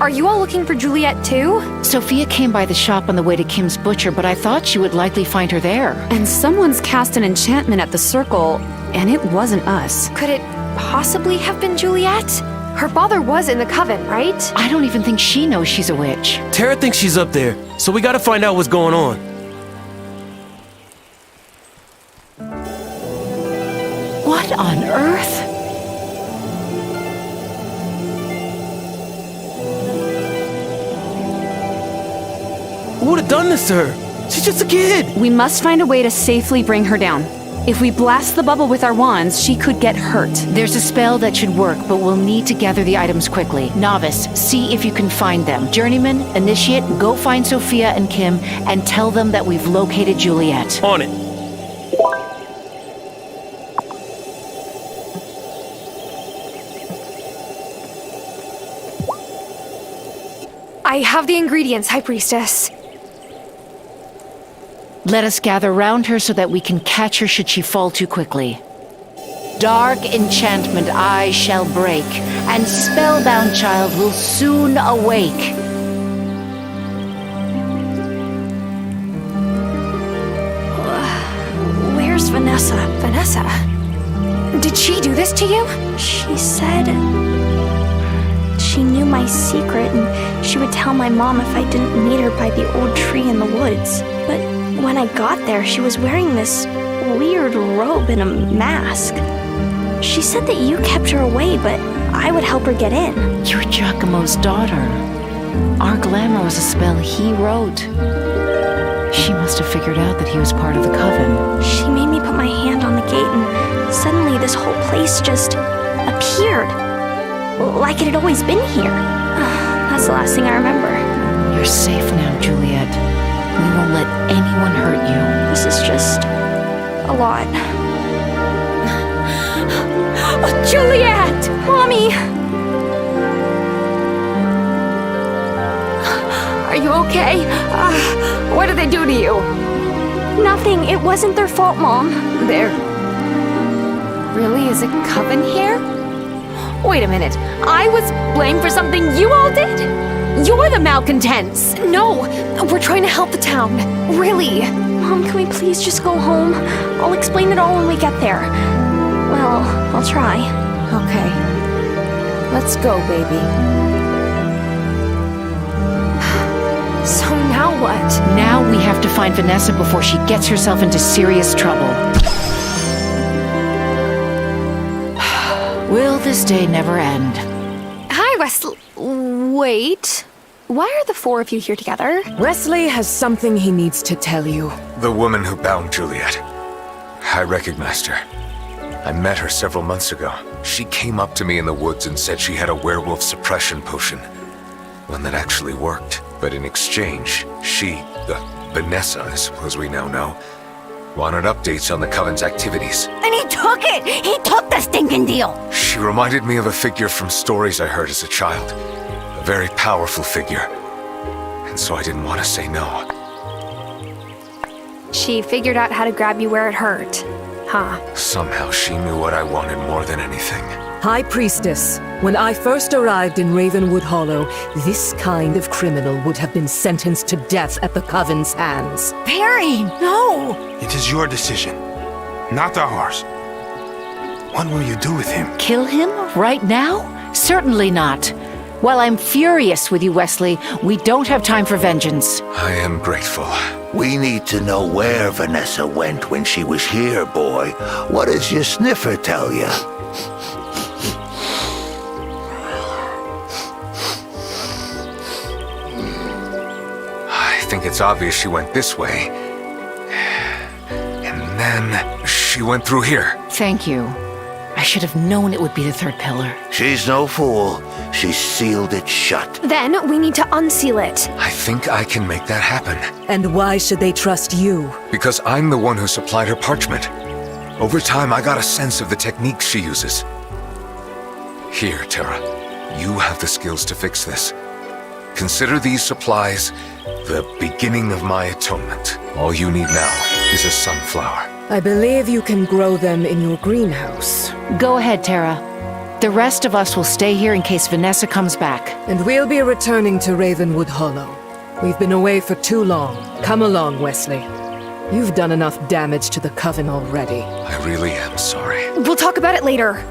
Are you all looking for Juliet too? Sophia came by the shop on the way to Kim's butcher, but I thought she would likely find her there. And someone's cast an enchantment at the circle, and it wasn't us. Could it possibly have been Juliet? Her father was in the coven, right? I don't even think she knows she's a witch. Tara thinks she's up there, so we gotta find out what's going on. What on earth? Who would have done this to her? She's just a kid. We must find a way to safely bring her down. If we blast the bubble with our wands, she could get hurt. There's a spell that should work, but we'll need to gather the items quickly. Novice, see if you can find them. Journeyman, Initiate, go find Sophia and Kim and tell them that we've located Juliet. On it. I have the ingredients, High Priestess. Let us gather round her so that we can catch her should she fall too quickly. Dark enchantment I shall break, and spellbound child will soon awake. Where's Vanessa? Vanessa? Did she do this to you? She said she knew my secret and she would tell my mom if I didn't meet her by the old tree in the woods. But when I got there, she was wearing this weird robe and a mask. She said that you kept her away, but I would help her get in. You're Giacomo's daughter. Our glamour was a spell he wrote. She must have figured out that he was part of the coven. She made me put my hand on the gate and suddenly this whole place just appeared. Like it had always been here. That's the last thing I remember. You're safe now, Juliet. We won't let anyone hurt you. This is just a lot. Oh, Juliet! Mommy! Are you okay? What did they do to you? Nothing. It wasn't their fault, Mom. There really is a coven here? Wait a minute. I was blamed for something you all did? You're the malcontents. No, we're trying to help the town. Really. Mom, can we please just go home? I'll explain it all when we get there. Well, I'll try. Okay. Let's go, baby. So now what? Now we have to find Vanessa before she gets herself into serious trouble. Will this day never end? Hi, Wesley. Wait. Why are the four of you here together? Wesley has something he needs to tell you. The woman who bound Juliet. I recognized her. I met her several months ago. She came up to me in the woods and said she had a werewolf suppression potion. One that actually worked. But in exchange, she, Vanessa, I suppose we now know, wanted updates on the Coven's activities. And he took it! He took the stinking deal! She reminded me of a figure from stories I heard as a child. A very powerful figure. And so I didn't want to say no. She figured out how to grab you where it hurt. Huh. Somehow she knew what I wanted more than anything. High Priestess, when I first arrived in Ravenwood Hollow, this kind of criminal would have been sentenced to death at the Coven's hands. Perry, no! It is your decision, not ours. What will you do with him? Kill him right now? Certainly not. While I'm furious with you, Wesley, we don't have time for vengeance. I am grateful. We need to know where Vanessa went when she was here, boy. What does your sniffer tell you? I think it's obvious she went this way. And then she went through here. Thank you. I should have known it would be the third pillar. She's no fool. She sealed it shut. Then we need to unseal it. I think I can make that happen. And why should they trust you? Because I'm the one who supplied her parchment. Over time, I got a sense of the techniques she uses. Here, Tara. You have the skills to fix this. Consider these supplies the beginning of my atonement. All you need now is a sunflower. I believe you can grow them in your greenhouse. Go ahead, Tara. The rest of us will stay here in case Vanessa comes back. And we'll be returning to Ravenwood Hollow. We've been away for too long. Come along, Wesley. You've done enough damage to the Coven already. I really am sorry. We'll talk about it later.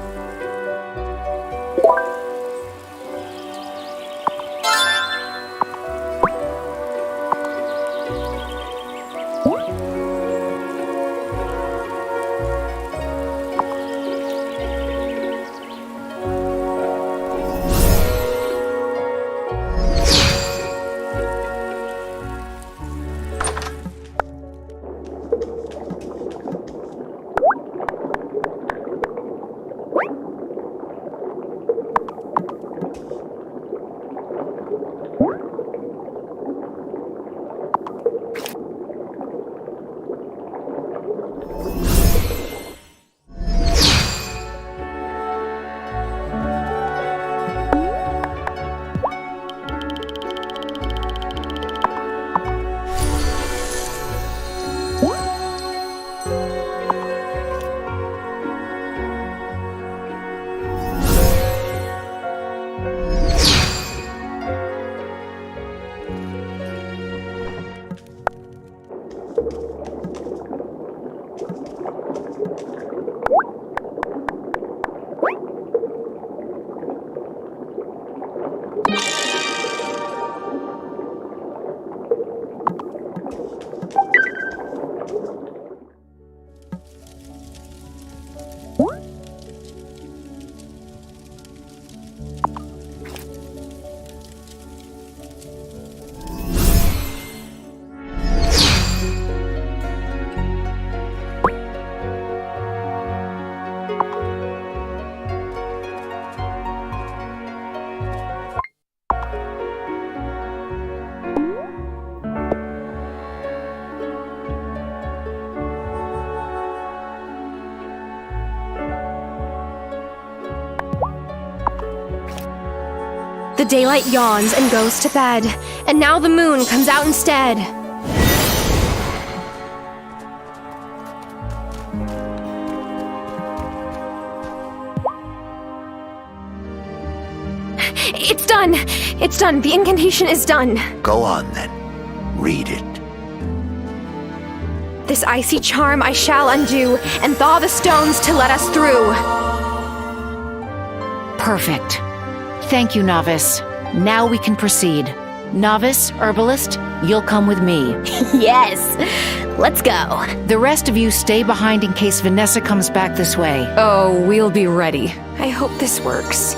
The daylight yawns and goes to bed, and now the moon comes out instead. It's done! It's done! The incantation is done! Go on then. Read it. This icy charm I shall undo, and thaw the stones to let us through. Perfect. Thank you, Novice. Now we can proceed. Novice, Herbalist, you'll come with me. Yes! Let's go. The rest of you stay behind in case Vanessa comes back this way. Oh, we'll be ready. I hope this works.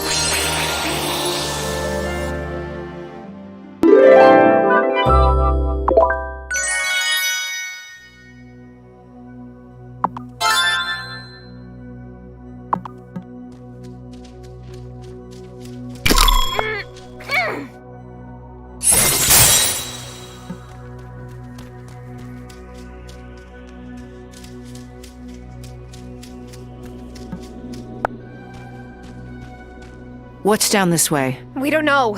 What's down this way? We don't know.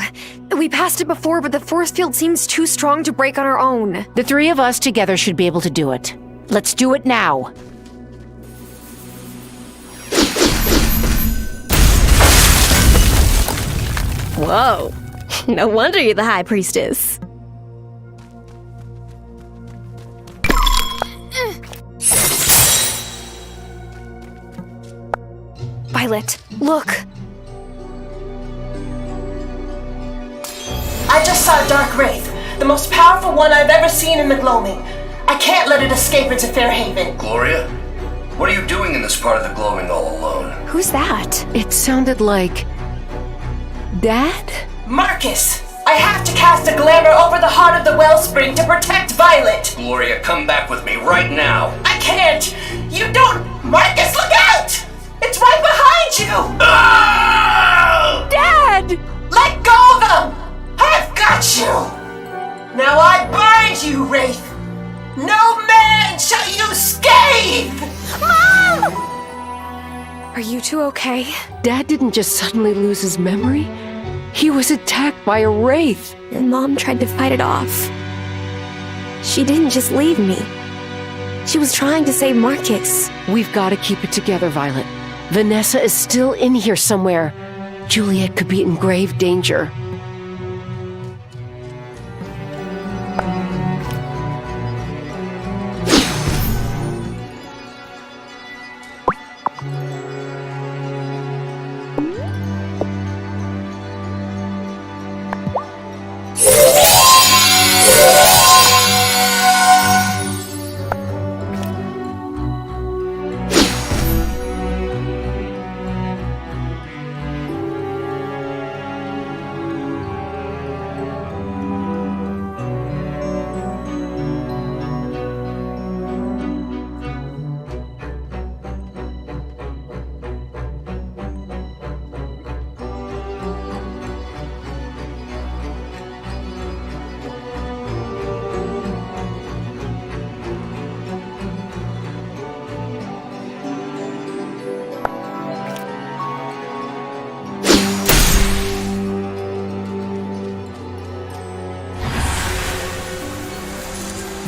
We passed it before, but the force field seems too strong to break on our own. The three of us together should be able to do it. Let's do it now. Whoa. No wonder you're the High Priestess. Violet, look. I just saw a dark wraith, the most powerful one I've ever seen in the gloaming. I can't let it escape into Fairhaven. Gloria? What are you doing in this part of the gloaming all alone? Who's that? It sounded like... Dad? Marcus! I have to cast a glamour over the heart of the wellspring to protect Violet! Gloria, come back with me right now. I can't! You don't... Marcus, look out! It's right behind you! Ah! Dad! Let go of them! I've got you! Now I bind you, Wraith! No man shall you scathe! Mom! Are you two okay? Dad didn't just suddenly lose his memory. He was attacked by a wraith. And Mom tried to fight it off. She didn't just leave me. She was trying to save Marcus. We've got to keep it together, Violet. Vanessa is still in here somewhere. Juliet could be in grave danger.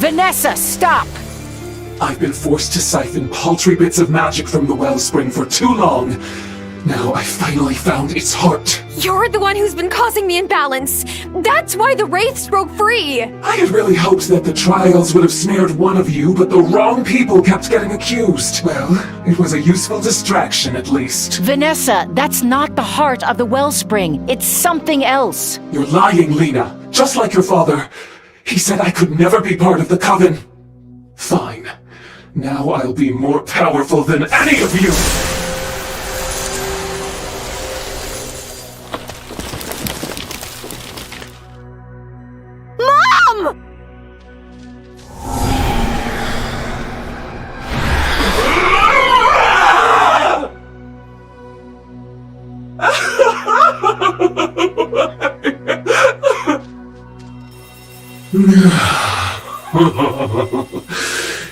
Vanessa, stop! I've been forced to siphon paltry bits of magic from the wellspring for too long. Now I finally found its heart. You're the one who's been causing the imbalance. That's why the Wraiths broke free. I had really hoped that the trials would have snared one of you, but the wrong people kept getting accused. Well, it was a useful distraction at least. Vanessa, that's not the heart of the wellspring. It's something else. You're lying, Lena. Just like your father. He said I could never be part of the Coven. Fine. Now I'll be more powerful than any of you! Mom!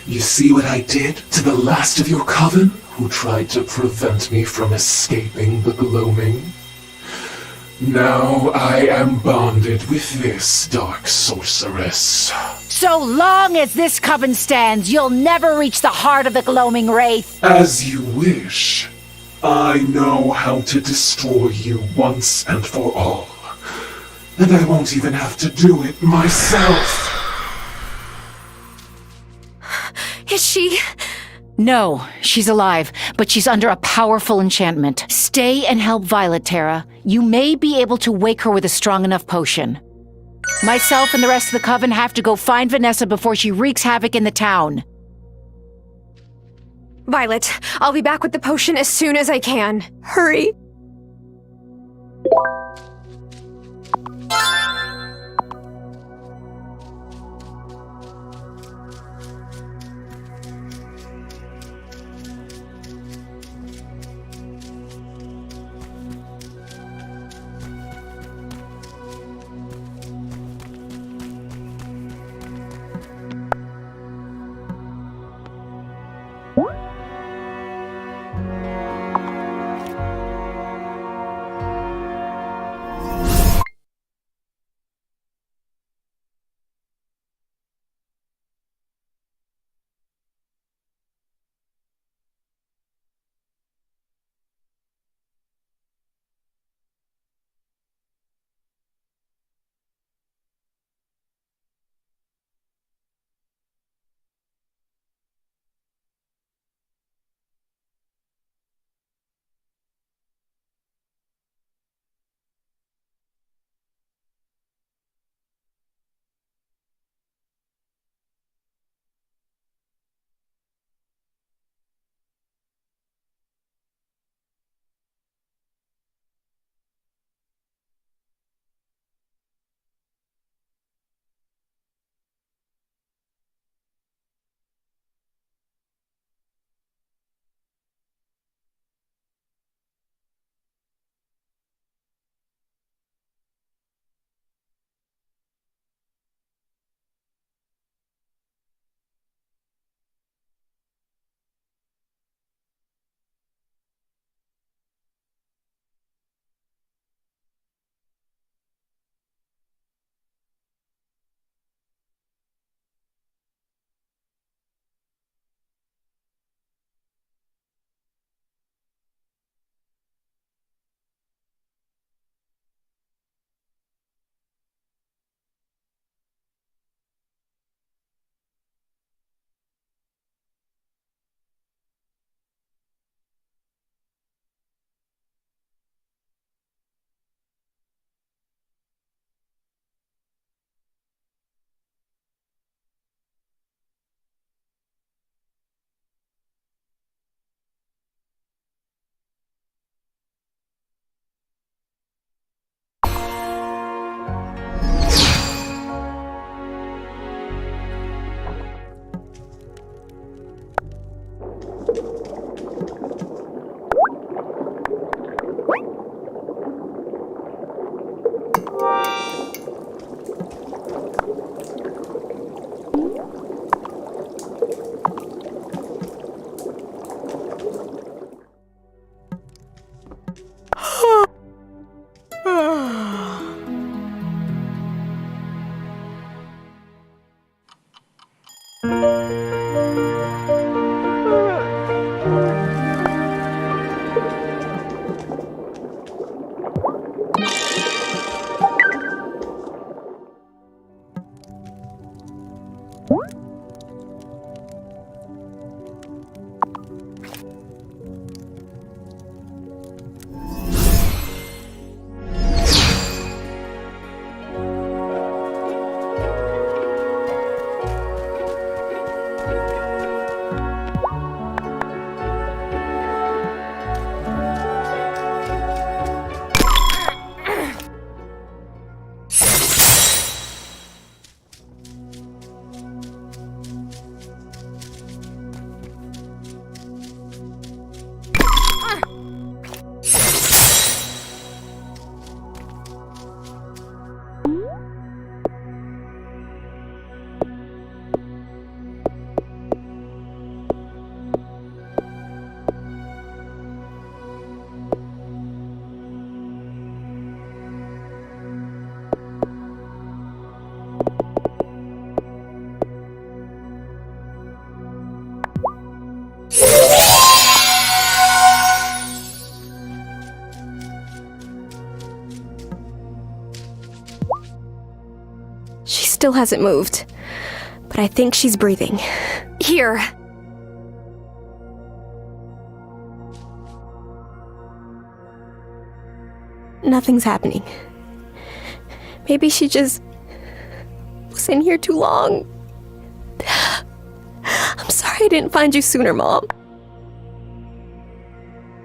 You see what I did to the last of your coven, who tried to prevent me from escaping the gloaming? Now I am bonded with this dark sorceress. So long as this coven stands, you'll never reach the heart of the gloaming wraith. As you wish. I know how to destroy you once and for all. And I won't even have to do it myself. Is she? No, she's alive, but she's under a powerful enchantment. Stay and help Violet, Terra. You may be able to wake her with a strong enough potion. Myself and the rest of the Coven have to go find Vanessa before she wreaks havoc in the town. Violet, I'll be back with the potion as soon as I can. Hurry. She still hasn't moved, but I think she's breathing. Here. Nothing's happening. Maybe she just was in here too long. I'm sorry I didn't find you sooner, Mom.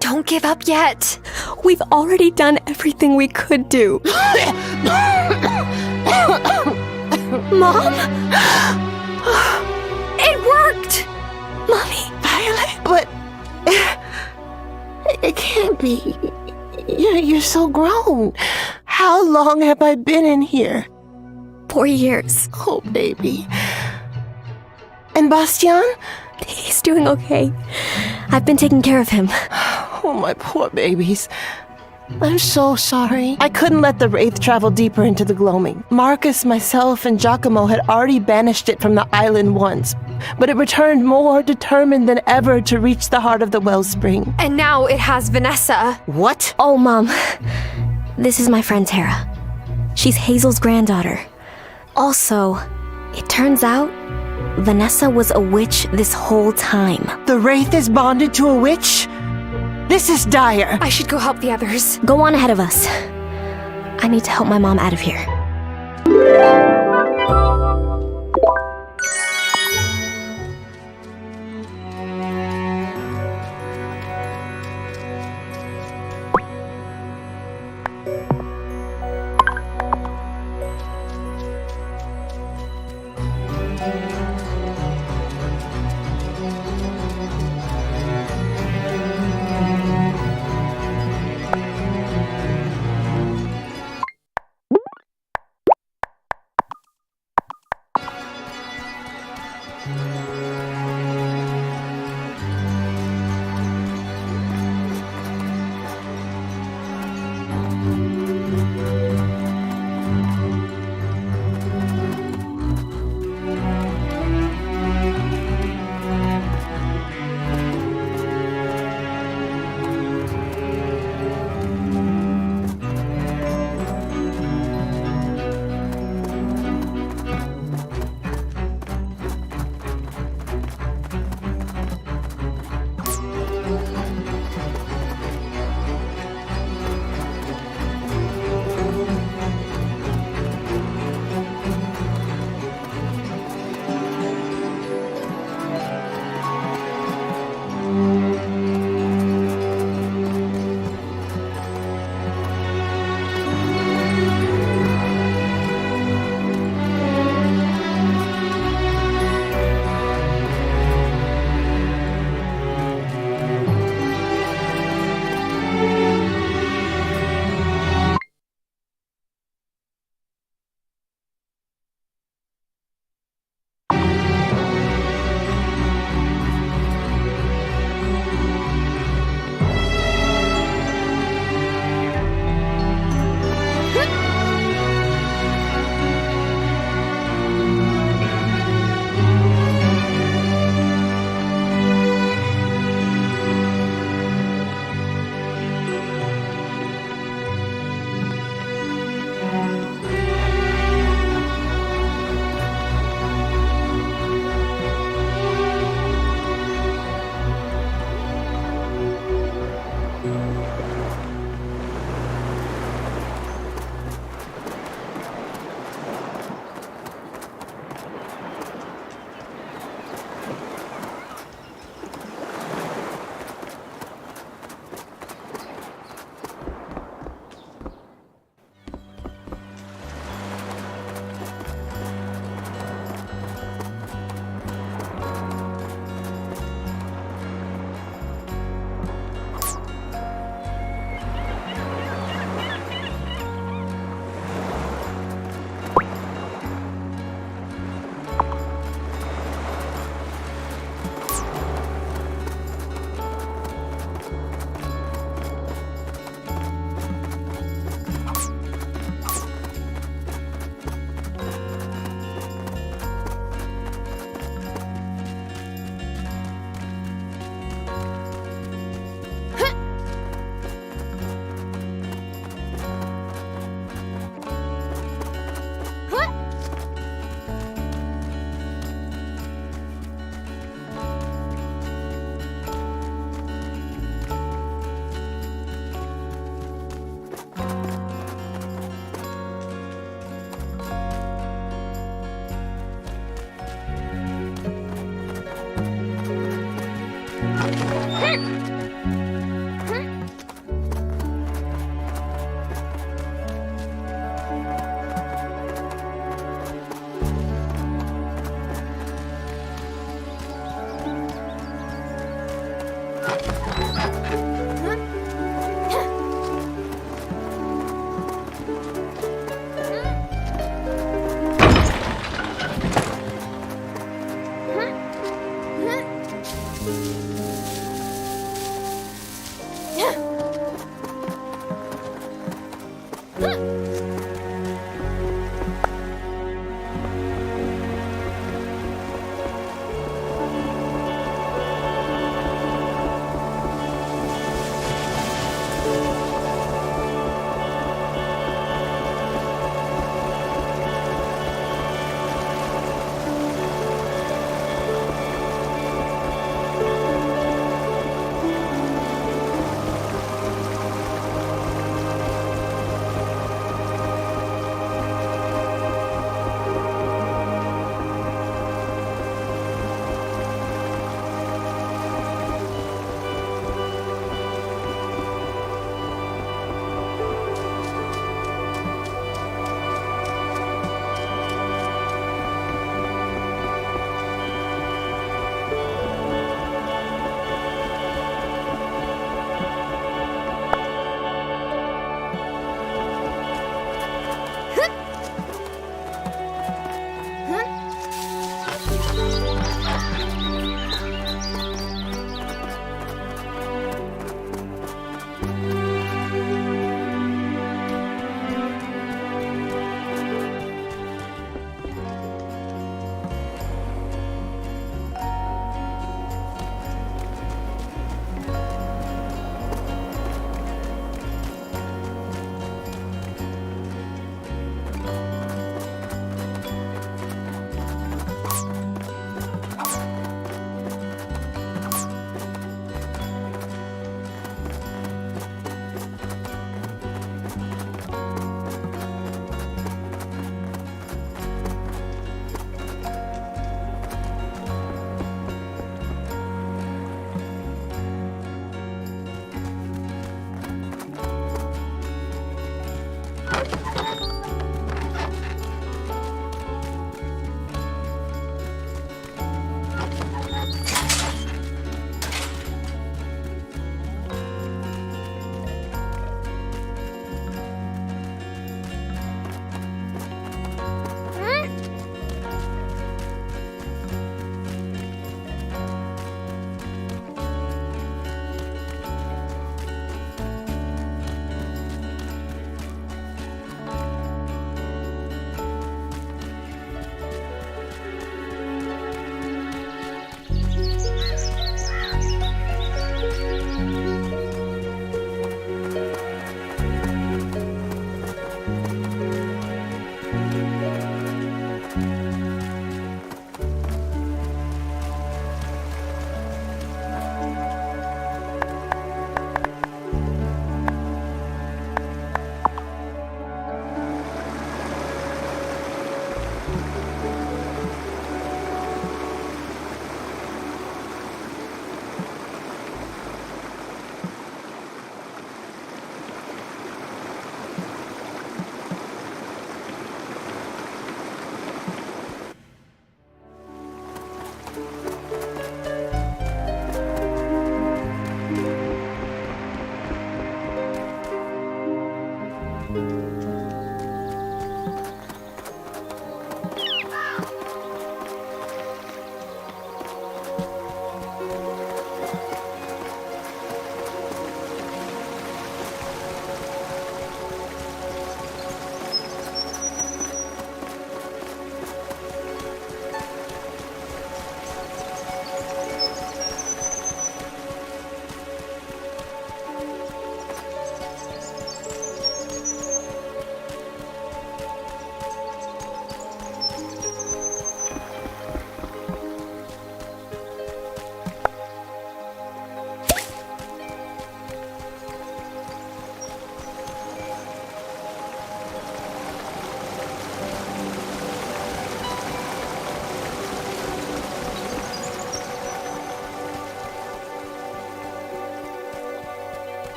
Don't give up yet. We've already done everything we could do. Mom? It worked! Mommy. Violet, but... It can't be. You're so grown. How long have I been in here? 4 years. Oh, baby. And Bastian? He's doing okay. I've been taking care of him. Oh, my poor babies. I'm so sorry. I couldn't let the Wraith travel deeper into the gloaming. Marcus, myself, and Giacomo had already banished it from the island once, but it returned more determined than ever to reach the heart of the wellspring. And now it has Vanessa. What? Oh, Mom. This is my friend Tara. She's Hazel's granddaughter. Also, it turns out Vanessa was a witch this whole time. The Wraith is bonded to a witch? This is dire. I should go help the others. Go on ahead of us. I need to help my mom out of here.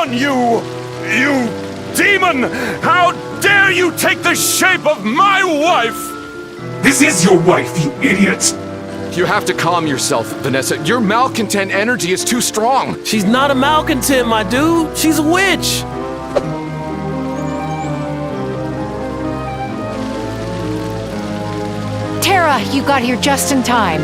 on, you demon! How dare you take the shape of my wife! This is your wife, you idiot! You have to calm yourself, Vanessa. Your malcontent energy is too strong. She's not a malcontent, my dude. She's a witch. Tara, you got here just in time.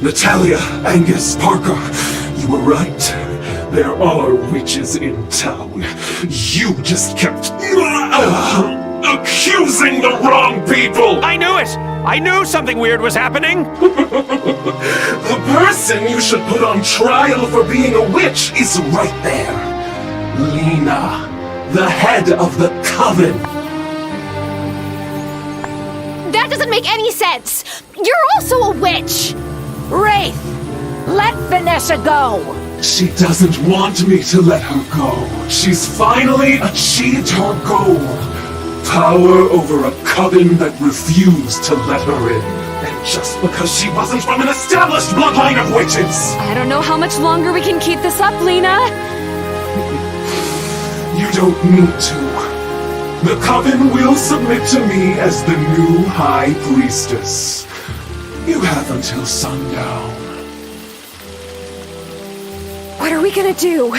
Natalia, Angus, Parker, you were right. There are witches in town. You just kept accusing the wrong people! I knew it! I knew something weird was happening! The person you should put on trial for being a witch is right there. Lena, the head of the coven. That doesn't make any sense! You're also a witch! Wraith, let Vanessa go! She doesn't want me to let her go. She's finally achieved her goal. Power over a coven that refused to let her in. And just because she wasn't from an established bloodline of witches! I don't know how much longer we can keep this up, Lena. You don't need to. The coven will submit to me as the new High Priestess. You have until sundown. What are we gonna do?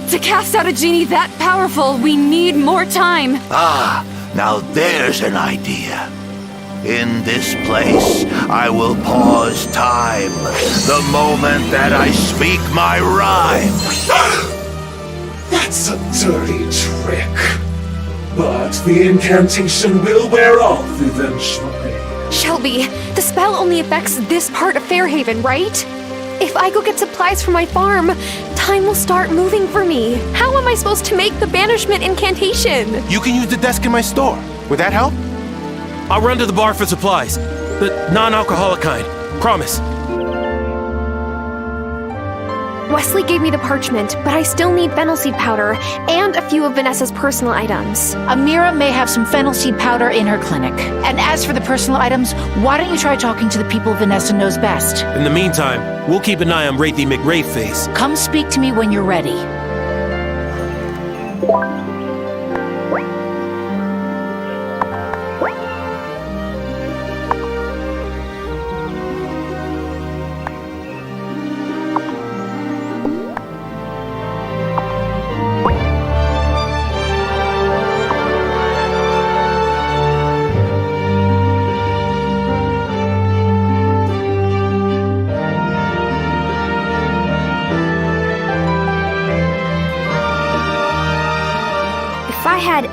To cast out a genie that powerful, we need more time. Ah, now there's an idea. In this place, I will pause time, the moment that I speak my rhyme. That's a dirty trick. But the incantation will wear off eventually. Shelby, the spell only affects this part of Fairhaven, right? If I go get supplies for my farm, time will start moving for me. How am I supposed to make the banishment incantation? You can use the desk in my store. Would that help? I'll run to the bar for supplies. The non-alcoholic kind. Promise. Wesley gave me the parchment, but I still need fennel seed powder and a few of Vanessa's personal items. Amira may have some fennel seed powder in her clinic. And as for the personal items, why don't you try talking to the people Vanessa knows best? In the meantime, we'll keep an eye on Wraithy McWraithface. Come speak to me when you're ready.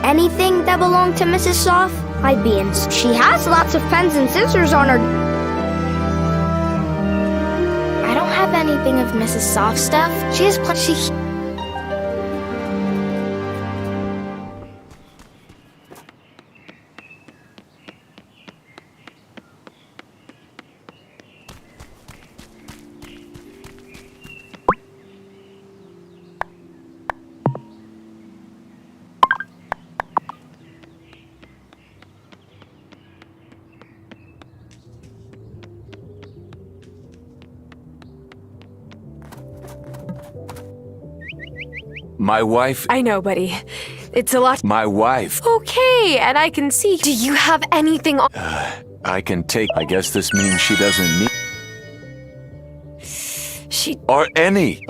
Anything that belonged to Mrs. Soft, I'd be in. She has lots of pens and scissors on her. I don't have anything of Mrs. Soft stuff. She has plenty. My wife. I know, buddy. It's a lot. My wife. Okay, and I can see. Do you have anything on? I can take. I guess this means she doesn't need. She. Or any.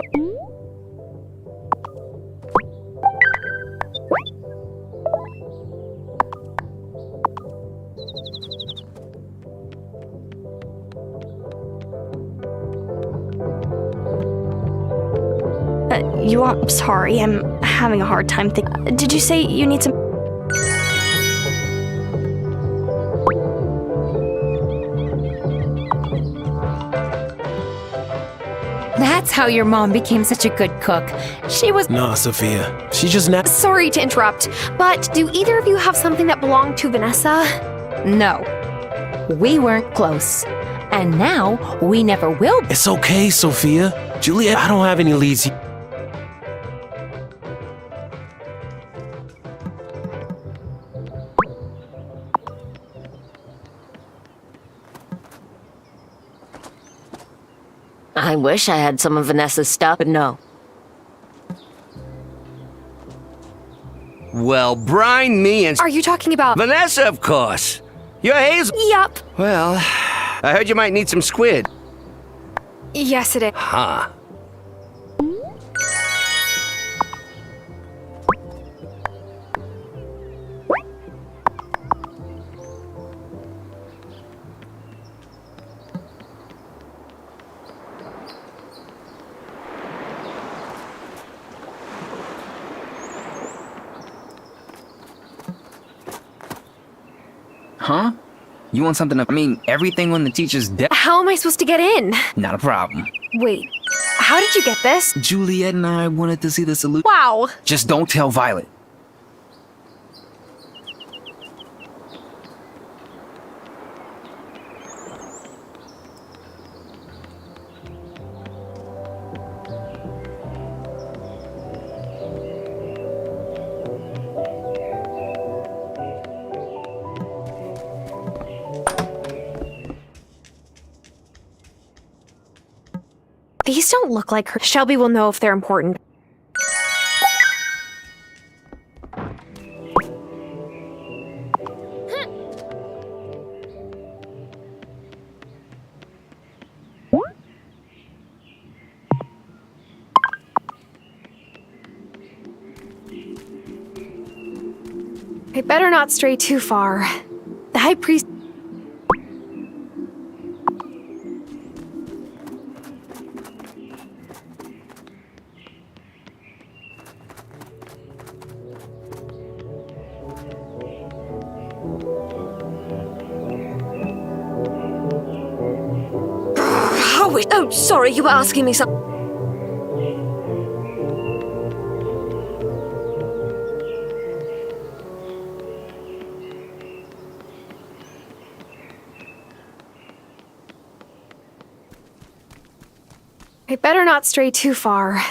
You are sorry, I'm having a hard time thinking. Did you say you need some? That's how your mom became such a good cook. She was. Nah, Sophia. She just not. Sorry to interrupt, but do either of you have something that belonged to Vanessa? No. We weren't close. And now, we never will be. It's okay, Sophia. Juliet, I don't have any leads. I wish I had some of Vanessa's stuff, but no. Well, brine me and... Are you talking about... Vanessa, of course. You're Hazel. Yup. Well, I heard you might need some squid. Yes, it is. Huh. Huh? You want something to... I mean, everything on the teacher's desk? How am I supposed to get in? Not a problem. Wait, how did you get this? Juliet and I wanted to see the solution. Wow. Just don't tell Violet. These don't look like her. Shelby will know if they're important. I better not stray too far. The High Priest... Oh, sorry, you were asking me something. I better not stray too far.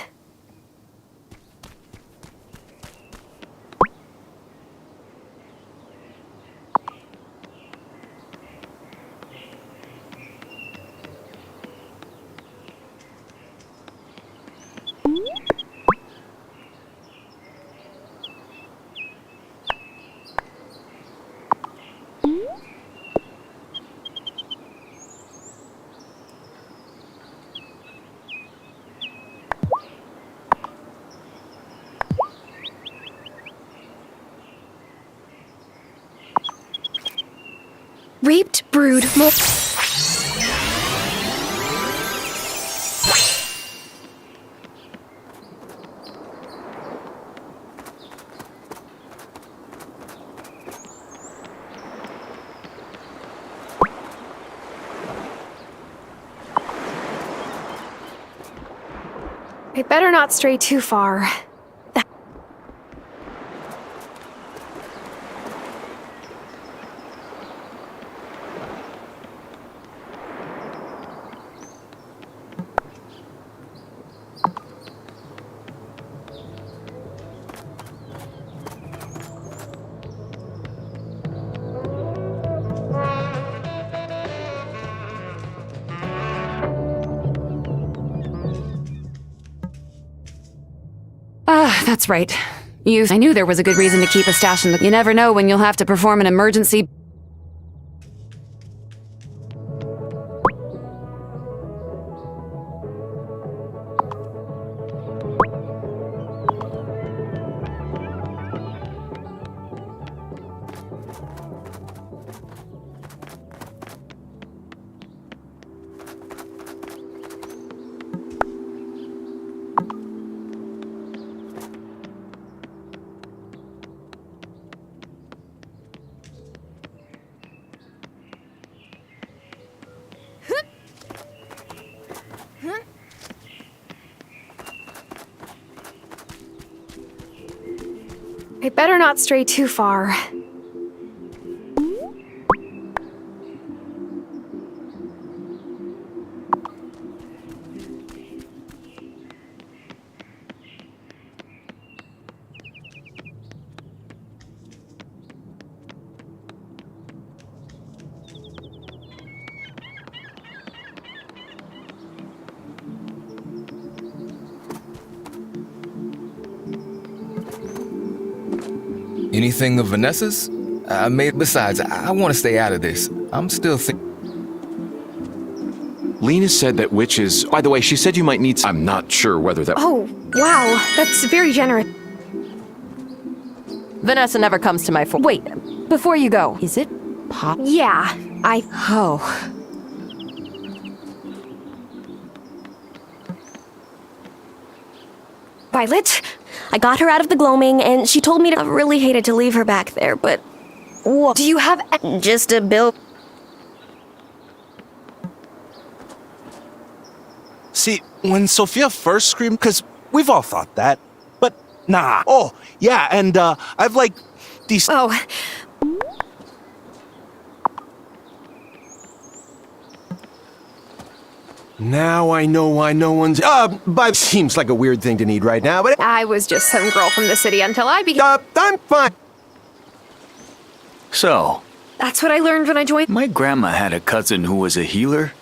Reaped, brood, I better not stray too far. That's right. I knew there was a good reason to keep a stash in the... You never know when you'll have to perform an emergency... I better not stray too far. Anything of Vanessa's? Besides, I want to stay out of this. I'm still Lena said that witches... By the way, she said you might need... I'm not sure whether that... Oh, wow. That's very generous. Vanessa never comes to my Wait, before you go, is it pop? Yeah, Oh. Violet? I got her out of the gloaming, and she told me I really hated to leave her back there, but... Do you have... Just a bill... See, when Sophia first screamed, because we've all thought that, but nah. Oh, yeah, and I've like these... Oh. Now I know why no one's... but seems like a weird thing to need right now, but... I was just some girl from the city until I became... I'm fine. So, That's what I learned when I joined... my grandma had a cousin who was a healer.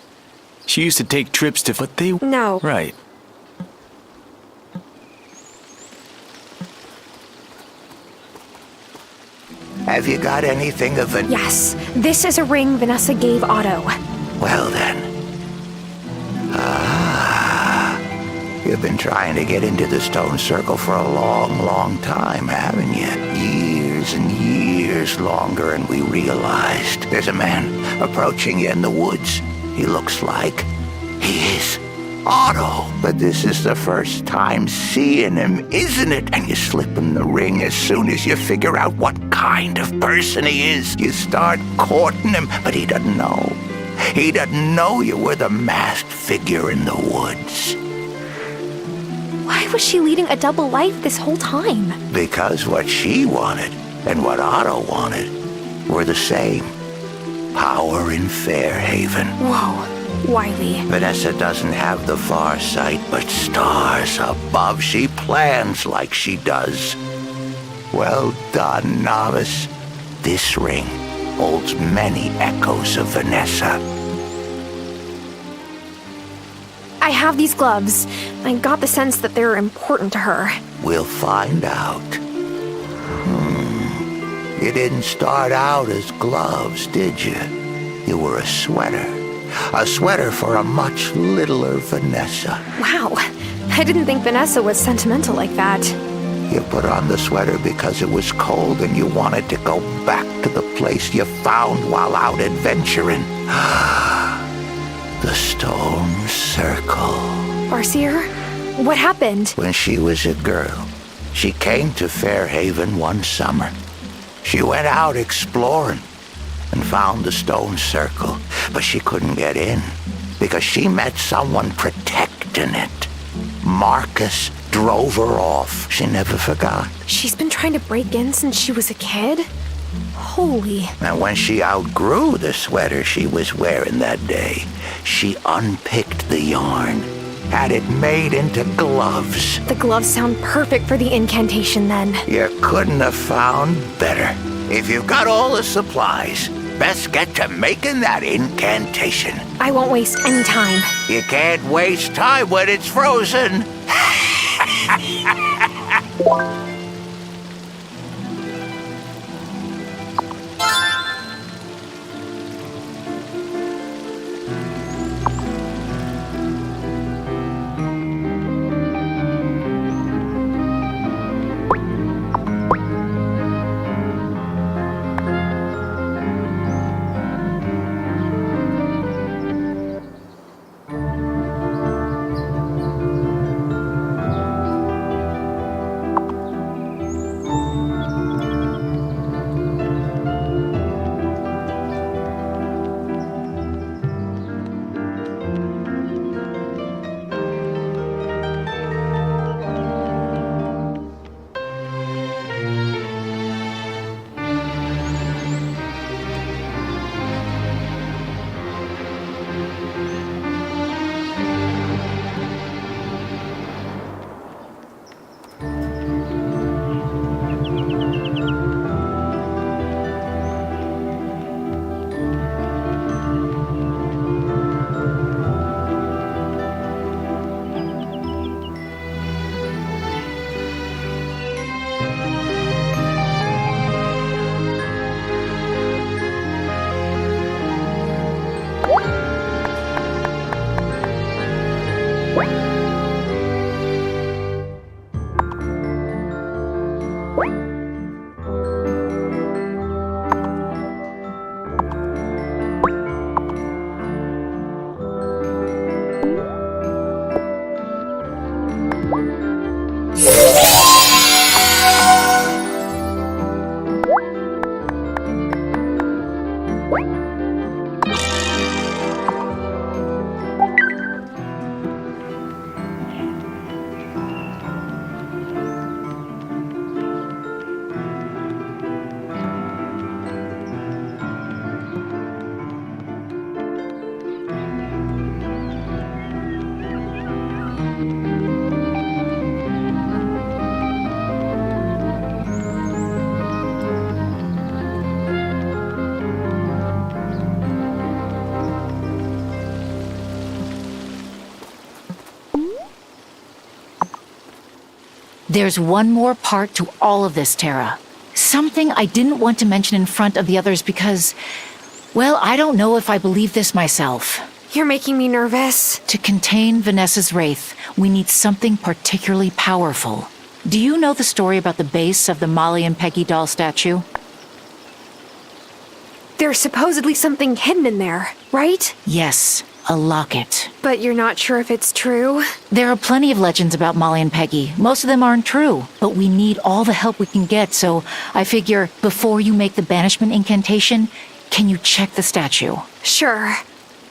She used to take trips to... But they... No. Right. Have you got anything of a... Yes, this is a ring Vanessa gave Otto. Well then. You've been trying to get into the stone circle for a long, long time, haven't you? Years and years longer, and we realized there's a man approaching you in the woods. He looks like he is Otto. But this is the first time seeing him, isn't it? And you slip him the ring as soon as you figure out what kind of person he is. You start courting him, but he doesn't know. He doesn't know you were the masked figure in the woods. Why was she leading a double life this whole time? Because what she wanted and what Otto wanted were the same. Power in Fairhaven. Whoa, Wylde. Vanessa doesn't have the far sight, but stars above. She plans like she does. Well done, novice. This ring holds many echoes of Vanessa. I have these gloves. I got the sense that they're important to her. We'll find out. You didn't start out as gloves, did you? You were a sweater. A sweater for a much littler Vanessa. Wow, I didn't think Vanessa was sentimental like that. You put on the sweater because it was cold and you wanted to go back to the place you found while out adventuring. The stone circle. Farseer, what happened? When she was a girl, she came to Fairhaven one summer. She went out exploring and found the stone circle, but she couldn't get in because she met someone protecting it. Marcus drove her off. She never forgot. She's been trying to break in since she was a kid? Holy. And when she outgrew the sweater she was wearing that day, she unpicked the yarn, had it made into gloves. The gloves sound perfect for the incantation then. You couldn't have found better. If you've got all the supplies, best get to making that incantation. I won't waste any time. You can't waste time when it's frozen. There's one more part to all of this, Tara. Something I didn't want to mention in front of the others because, well, I don't know if I believe this myself. You're making me nervous. To contain Vanessa's wraith, we need something particularly powerful. Do you know the story about the base of the Molly and Peggy doll statue? There's supposedly something hidden in there, right? Yes, a locket. But you're not sure if it's true? There are plenty of legends about Molly and Peggy. Most of them aren't true, but we need all the help we can get, so I figure before you make the banishment incantation, can you check the statue? Sure.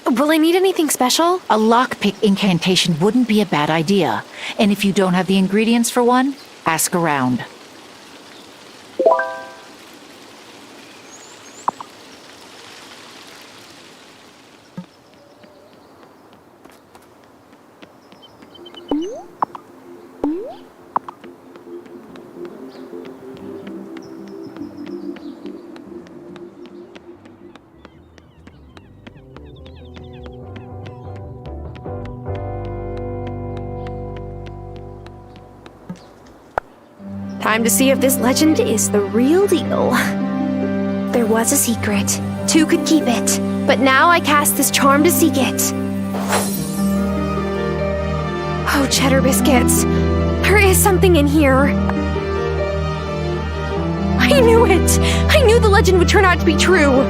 Will I need anything special? A lockpick incantation wouldn't be a bad idea. And if you don't have the ingredients for one, ask around. Time to see if this legend is the real deal. There was a secret. 2 could keep it. But now I cast this charm to seek it. Oh, cheddar biscuits. There is something in here. I knew it! I knew the legend would turn out to be true.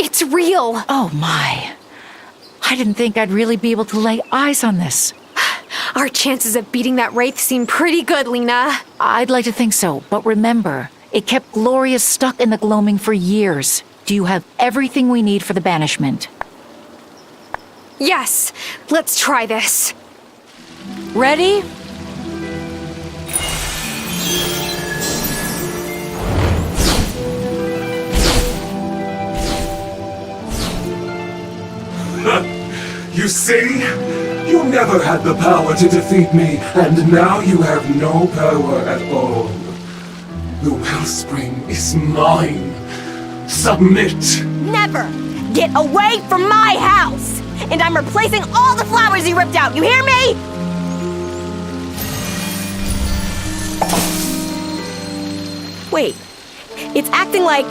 It's real! Oh my. I didn't think I'd really be able to lay eyes on this. Our chances of beating that wraith seem pretty good, Lena. I'd like to think so, but remember, it kept Gloria stuck in the gloaming for years. Do you have everything we need for the banishment? Yes! Let's try this. Ready? You see? You never had the power to defeat me, and now you have no power at all. The wellspring is mine. Submit! Never! Get away from my house! And I'm replacing all the flowers you ripped out, you hear me? Wait, it's acting like...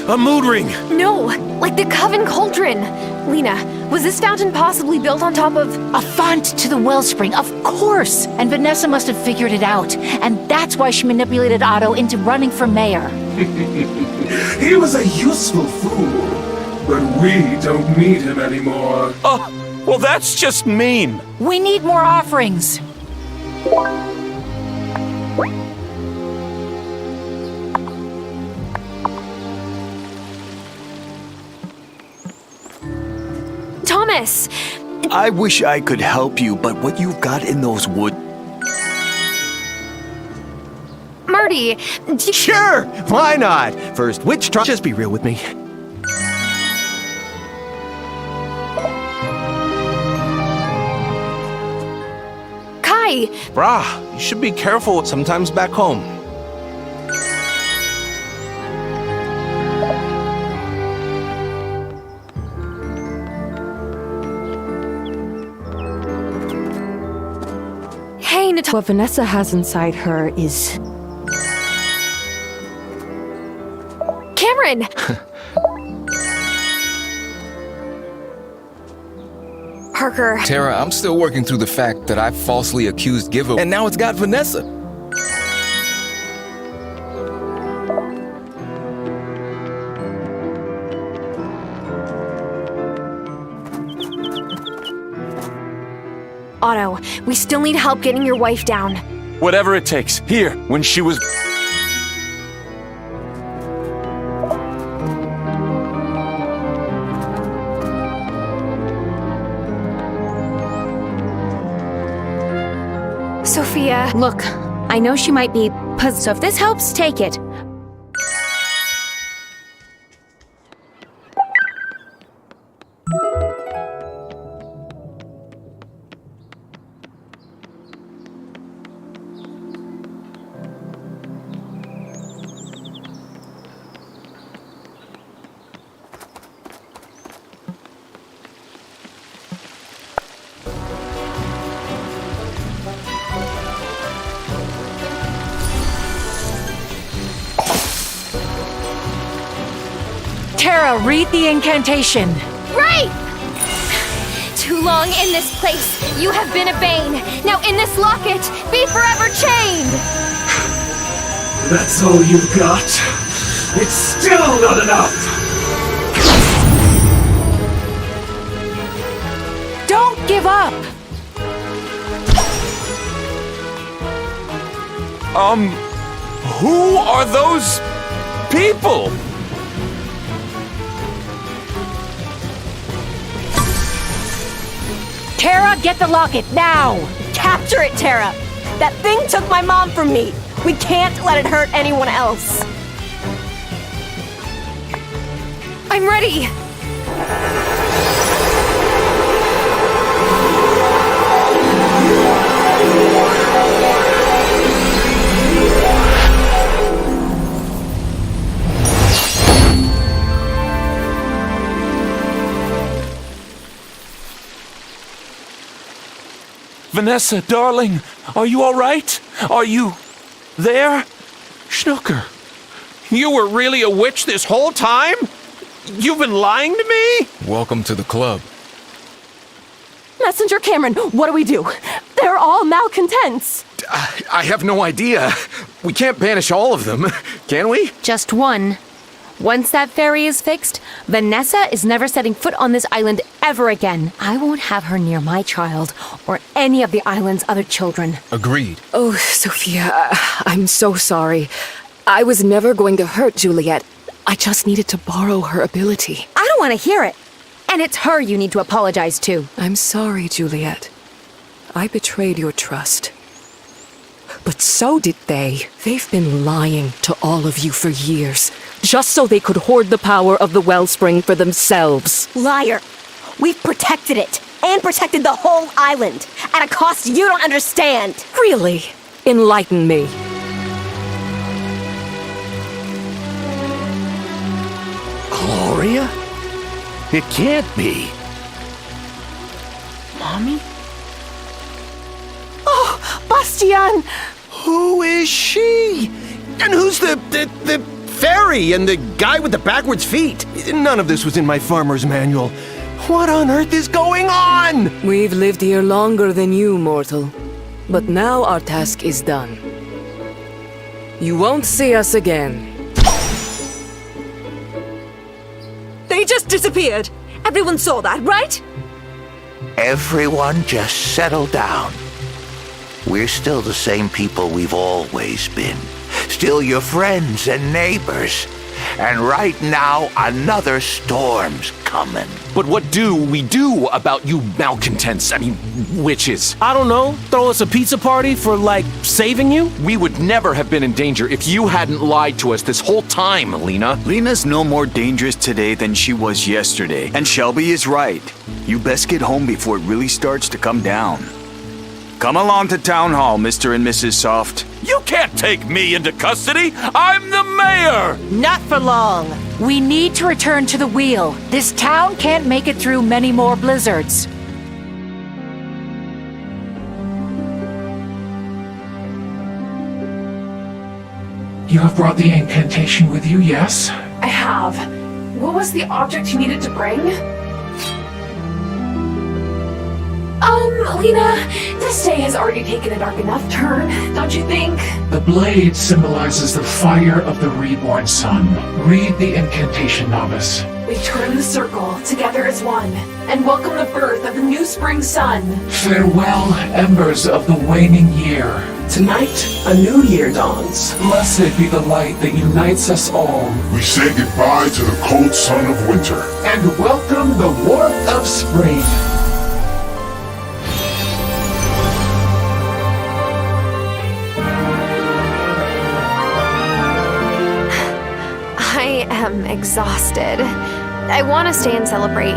A mood ring! No, like the Coven Cauldron. Lena, was this fountain possibly built on top of... A font to the wellspring, of course! And Vanessa must have figured it out. And that's why she manipulated Otto into running for mayor. He was a useful fool, but we don't need him anymore. Oh, well that's just mean. We need more offerings. Thomas! I wish I could help you, but what you've got in those woods... Marty! Sure! Why not? First, which try... Just be real with me. Kai! Brah, you should be careful sometimes back home. What Vanessa has inside her is... Cameron! Parker. Tara, I'm still working through the fact that I falsely accused Giva, and now it's got Vanessa. Otto, we still need help getting your wife down. Whatever it takes. Here, when she was... Sophia. Look, I know she might be so if this helps, take it. Tara, read the incantation. Right! Too long in this place, you have been a bane. Now in this locket, be forever chained! That's all you got? It's still not enough! Don't give up! Who are those people? Tara, get the locket, now! Capture it, Tara! That thing took my mom from me! We can't let it hurt anyone else! I'm ready! Vanessa, darling, are you all right? Are you there? Schnooker, you were really a witch this whole time? You've been lying to me? Welcome to the club. Messenger Cameron, what do we do? They're all malcontents! I have no idea. We can't banish all of them, can we? Just one. Once that ferry is fixed, Vanessa is never setting foot on this island ever again. I won't have her near my child or any of the island's other children. Agreed. Oh, Sophia, I'm so sorry. I was never going to hurt Juliet. I just needed to borrow her ability. I don't want to hear it. And it's her you need to apologize to. I'm sorry, Juliet. I betrayed your trust. But so did they. They've been lying to all of you for years, just so they could hoard the power of the wellspring for themselves. Liar! We've protected it, and protected the whole island, at a cost you don't understand! Really? Enlighten me. Gloria? It can't be. Mommy? Oh, Bastian! Who is she? And who's the fairy and the guy with the backwards feet? None of this was in my farmer's manual. What on earth is going on? We've lived here longer than you, mortal. But now our task is done. You won't see us again. They just disappeared. Everyone saw that, right? Everyone just settle down. We're still the same people we've always been. Still your friends and neighbors. And right now, another storm's coming. But what do we do about you malcontents? I mean, witches? I don't know. Throw us a pizza party for, like, saving you? We would never have been in danger if you hadn't lied to us this whole time, Lena. Lena's no more dangerous today than she was yesterday. And Shelby is right. You best get home before it really starts to come down. Come along to Town Hall, Mr. and Mrs. Soft. You can't take me into custody! I'm the mayor! Not for long. We need to return to the wheel. This town can't make it through many more blizzards. You have brought the incantation with you, yes? I have. What was the object you needed to bring? Lena, this day has already taken a dark enough turn, don't you think? The blade symbolizes the fire of the reborn sun. Read the incantation, novice. We turn the circle together as one, and welcome the birth of the new spring sun. Farewell, embers of the waning year. Tonight, a new year dawns. Blessed be the light that unites us all. We say goodbye to the cold sun of winter. And welcome the warmth of spring. I am exhausted. I want to stay and celebrate,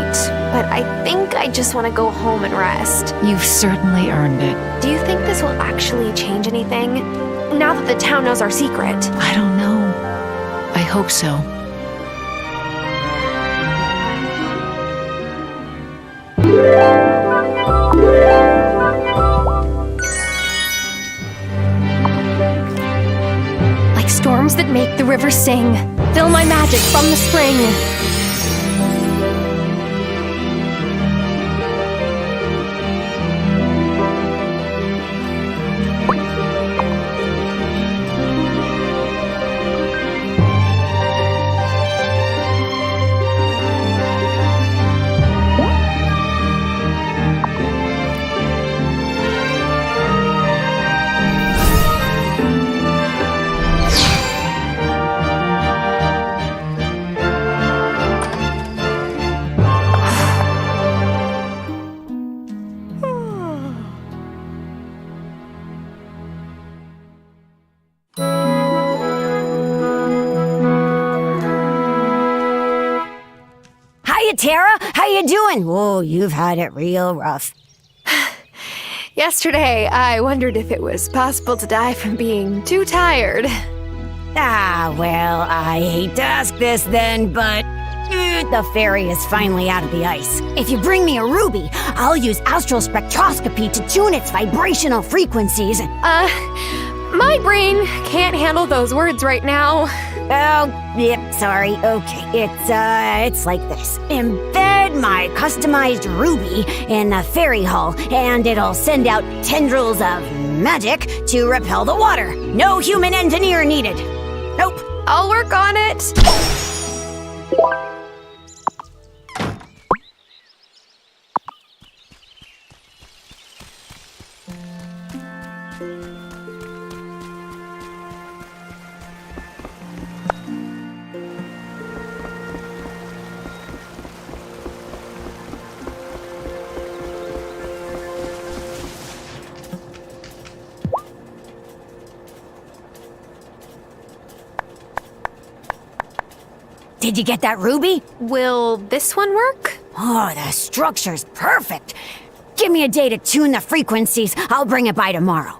but I think I just want to go home and rest. You've certainly earned it. Do you think this will actually change anything? Now that the town knows our secret. I don't know. I hope so. Like storms that make the river sing, fill my magic from the spring. Tara. How you doing? Whoa, you've had it real rough. Yesterday, I wondered if it was possible to die from being too tired. Ah, well, I hate to ask this then, but the fairy is finally out of the ice. If you bring me a ruby, I'll use astral spectroscopy to tune its vibrational frequencies. My brain can't handle those words right now. Oh, yep, sorry. Okay, it's like this. Embed my customized ruby in the fairy hall, and it'll send out tendrils of magic to repel the water. No human engineer needed. Nope. I'll work on it. Did you get that ruby? Will this one work? Oh, the structure's perfect. Give me a day to tune the frequencies. I'll bring it by tomorrow.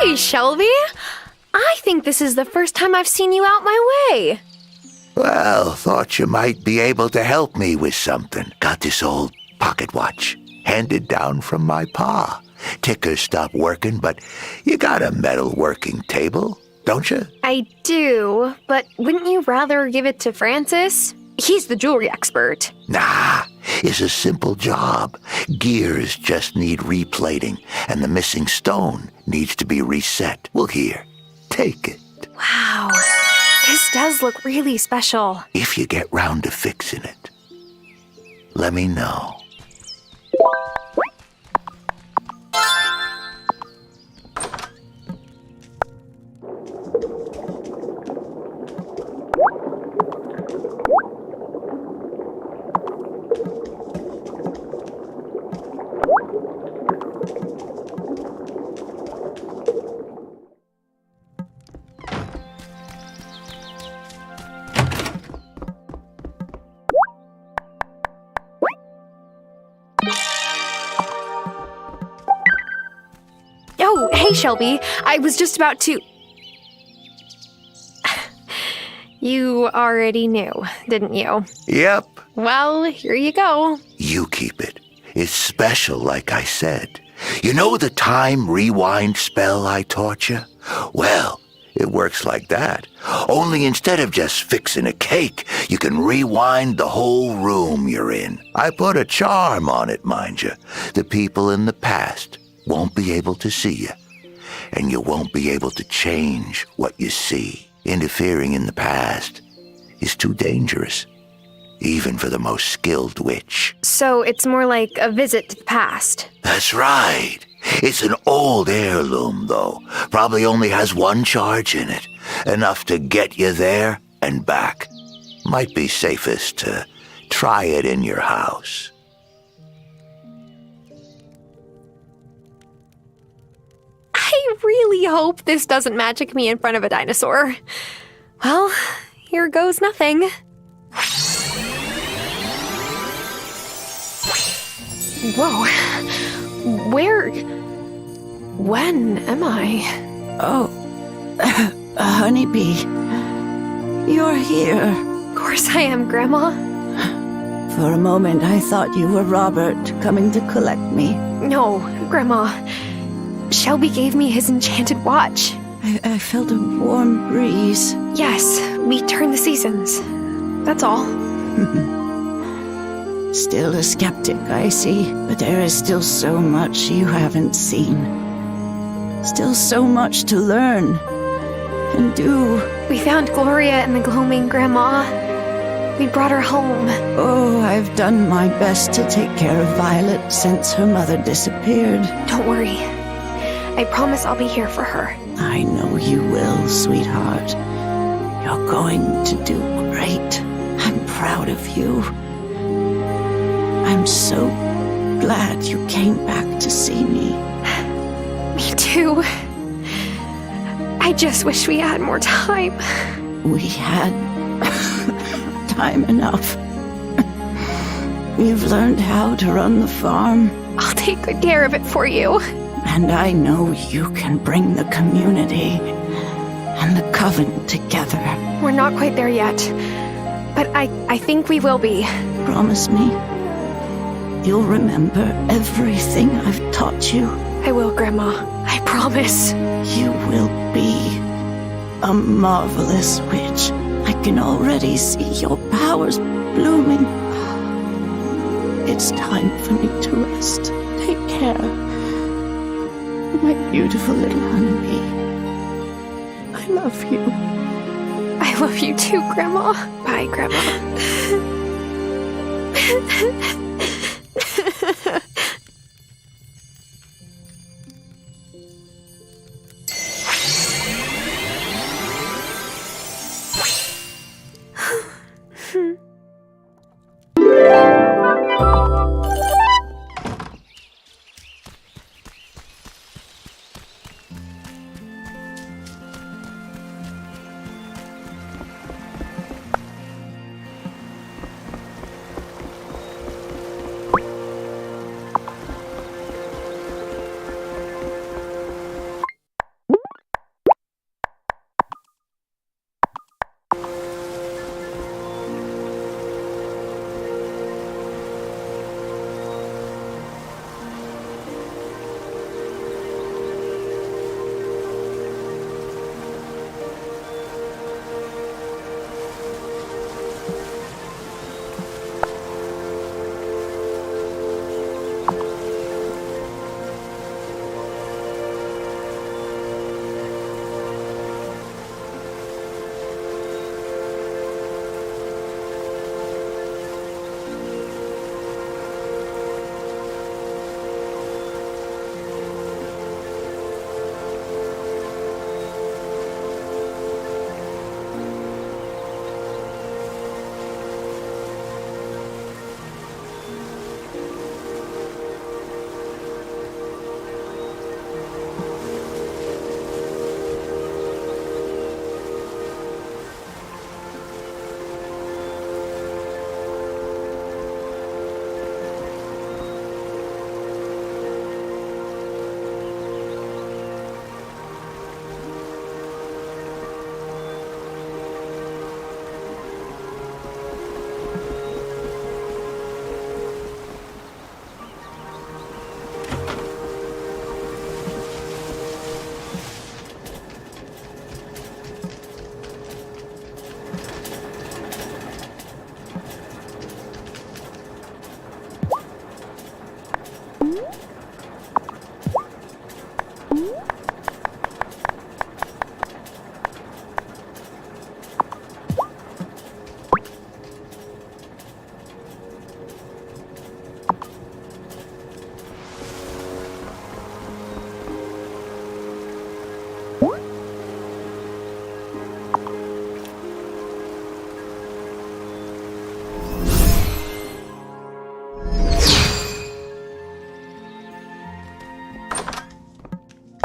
Hey, Shelby. I think this is the first time I've seen you out my way. Well, thought you might be able to help me with something. Got this old pocket watch, handed down from my pa. Ticker stopped working, but you got a metal working table, don't you? I do, but wouldn't you rather give it to Francis? He's the jewelry expert. Nah, it's a simple job. Gears just need replating, and the missing stone needs to be reset. Well, here, take it. Wow, this does look really special. If you get round to fixing it, let me know. Oh, hey, Shelby. I was just about to... You already knew, didn't you? Yep. Well, here you go. You keep it. It's special, like I said. You know the time rewind spell I taught you? Well, it works like that. Only instead of just fixing a cake, you can rewind the whole room you're in. I put a charm on it, mind you. The people in the past won't be able to see you, and you won't be able to change what you see. Interfering in the past is too dangerous, even for the most skilled witch. So it's more like a visit to the past. That's right. It's an old heirloom, though. Probably only has one charge in it, enough to get you there and back. Might be safest to try it in your house. I really hope this doesn't magic me in front of a dinosaur. Well, here goes nothing. Whoa. Where... When am I? Oh, honeybee. You're here. Of course I am, Grandma. For a moment, I thought you were Robert coming to collect me. No, Grandma. Shelby gave me his enchanted watch. I felt a warm breeze. Yes, we turn the seasons. That's all. Still a skeptic, I see. But there is still so much you haven't seen. Still so much to learn. can do. We found Gloria in the gloaming, Grandma. We brought her home. Oh, I've done my best to take care of Violet since her mother disappeared. Don't worry. I promise I'll be here for her. I know you will, sweetheart. You're going to do great. I'm proud of you. I'm so glad you came back to see me. Me too. I just wish we had more time. We had time enough. You've learned how to run the farm. I'll take good care of it for you. And I know you can bring the community and the coven together. We're not quite there yet, but I think we will be. Promise me you'll remember everything I've taught you. I will, Grandma. I promise. You will be a marvelous witch. I can already see your powers blooming. It's time for me to rest. Take care. My beautiful little honeybee. I love you. I love you too, Grandma. Bye, Grandma.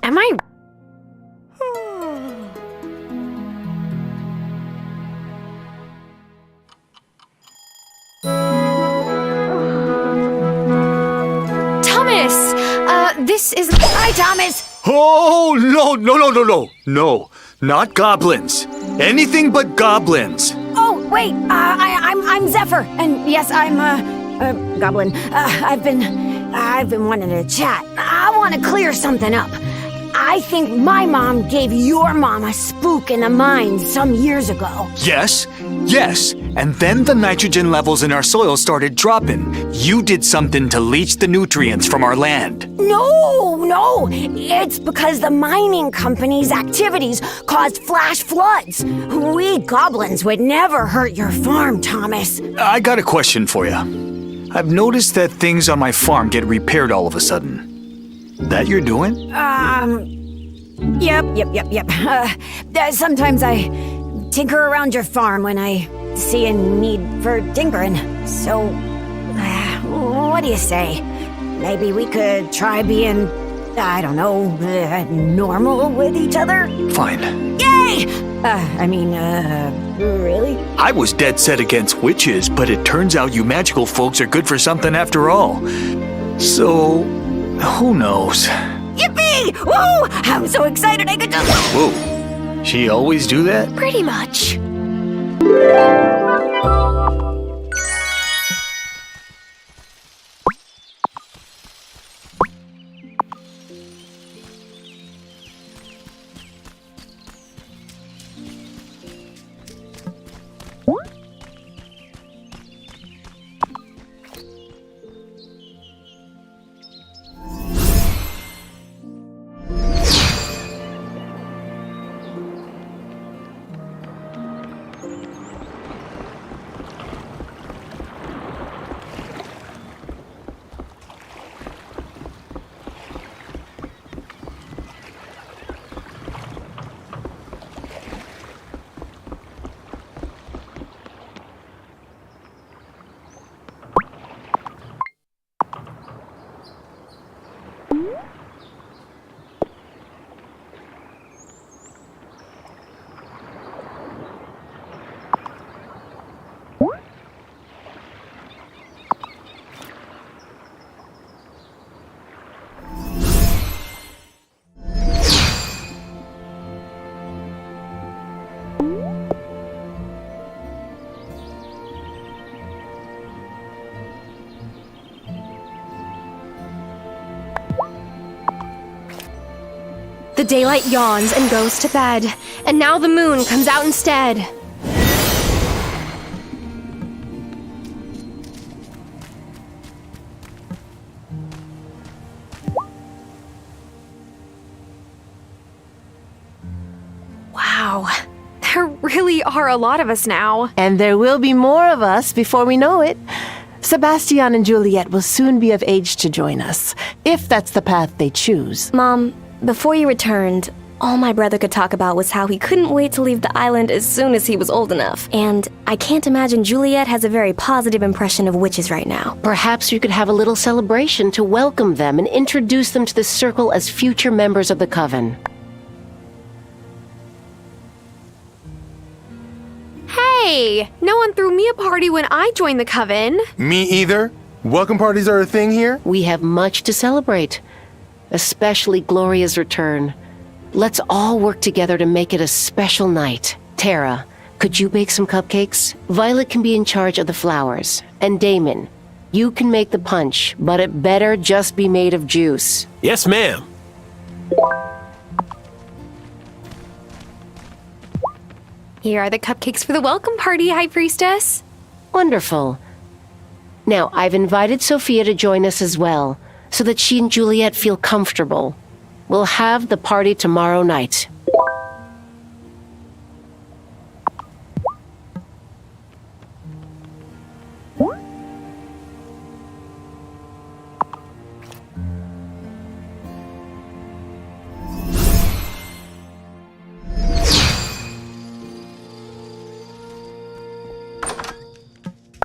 Am I... Thomas! This is... Hi, Thomas! Oh, no, not goblins. Anything but goblins. Oh, wait, I'm Zephyr, and yes, I'm, goblin. I've been wanting to chat. I want to clear something up. I think my mom gave your mom a spook in the mine some years ago. Yes, And then the nitrogen levels in our soil started dropping. You did something to leach the nutrients from our land. No! It's because the mining company's activities caused flash floods. We goblins would never hurt your farm, Thomas. I got a question for you. I've noticed that things on my farm get repaired all of a sudden. That you're doing? Yep. Sometimes I tinker around your farm when I see a need for tinkering. So, what do you say? Maybe we could try being, I don't know, normal with each other? Fine. Yay! Really? I was dead set against witches, but it turns out you magical folks are good for something after all. So, who knows? Yippee! Woo! I'm so excited I could just... Whoa. She always do that? Pretty much. The daylight yawns and goes to bed, and now the moon comes out instead. Wow, there really are a lot of us now. And there will be more of us before we know it. Sebastian and Juliet will soon be of age to join us, if that's the path they choose. Mom, before you returned, all my brother could talk about was how he couldn't wait to leave the island as soon as he was old enough. And I can't imagine Juliet has a very positive impression of witches right now. Perhaps you could have a little celebration to welcome them and introduce them to the circle as future members of the coven. Hey, no one threw me a party when I joined the coven. Me either. Welcome parties are a thing here? We have much to celebrate, especially Gloria's return. Let's all work together to make it a special night. Tara, could you bake some cupcakes? Violet can be in charge of the flowers. And Damon, you can make the punch, but it better just be made of juice. Yes, ma'am. Here are the cupcakes for the welcome party, High Priestess. Wonderful. Now, I've invited Sophia to join us as well, so that she and Juliet feel comfortable. We'll have the party tomorrow night.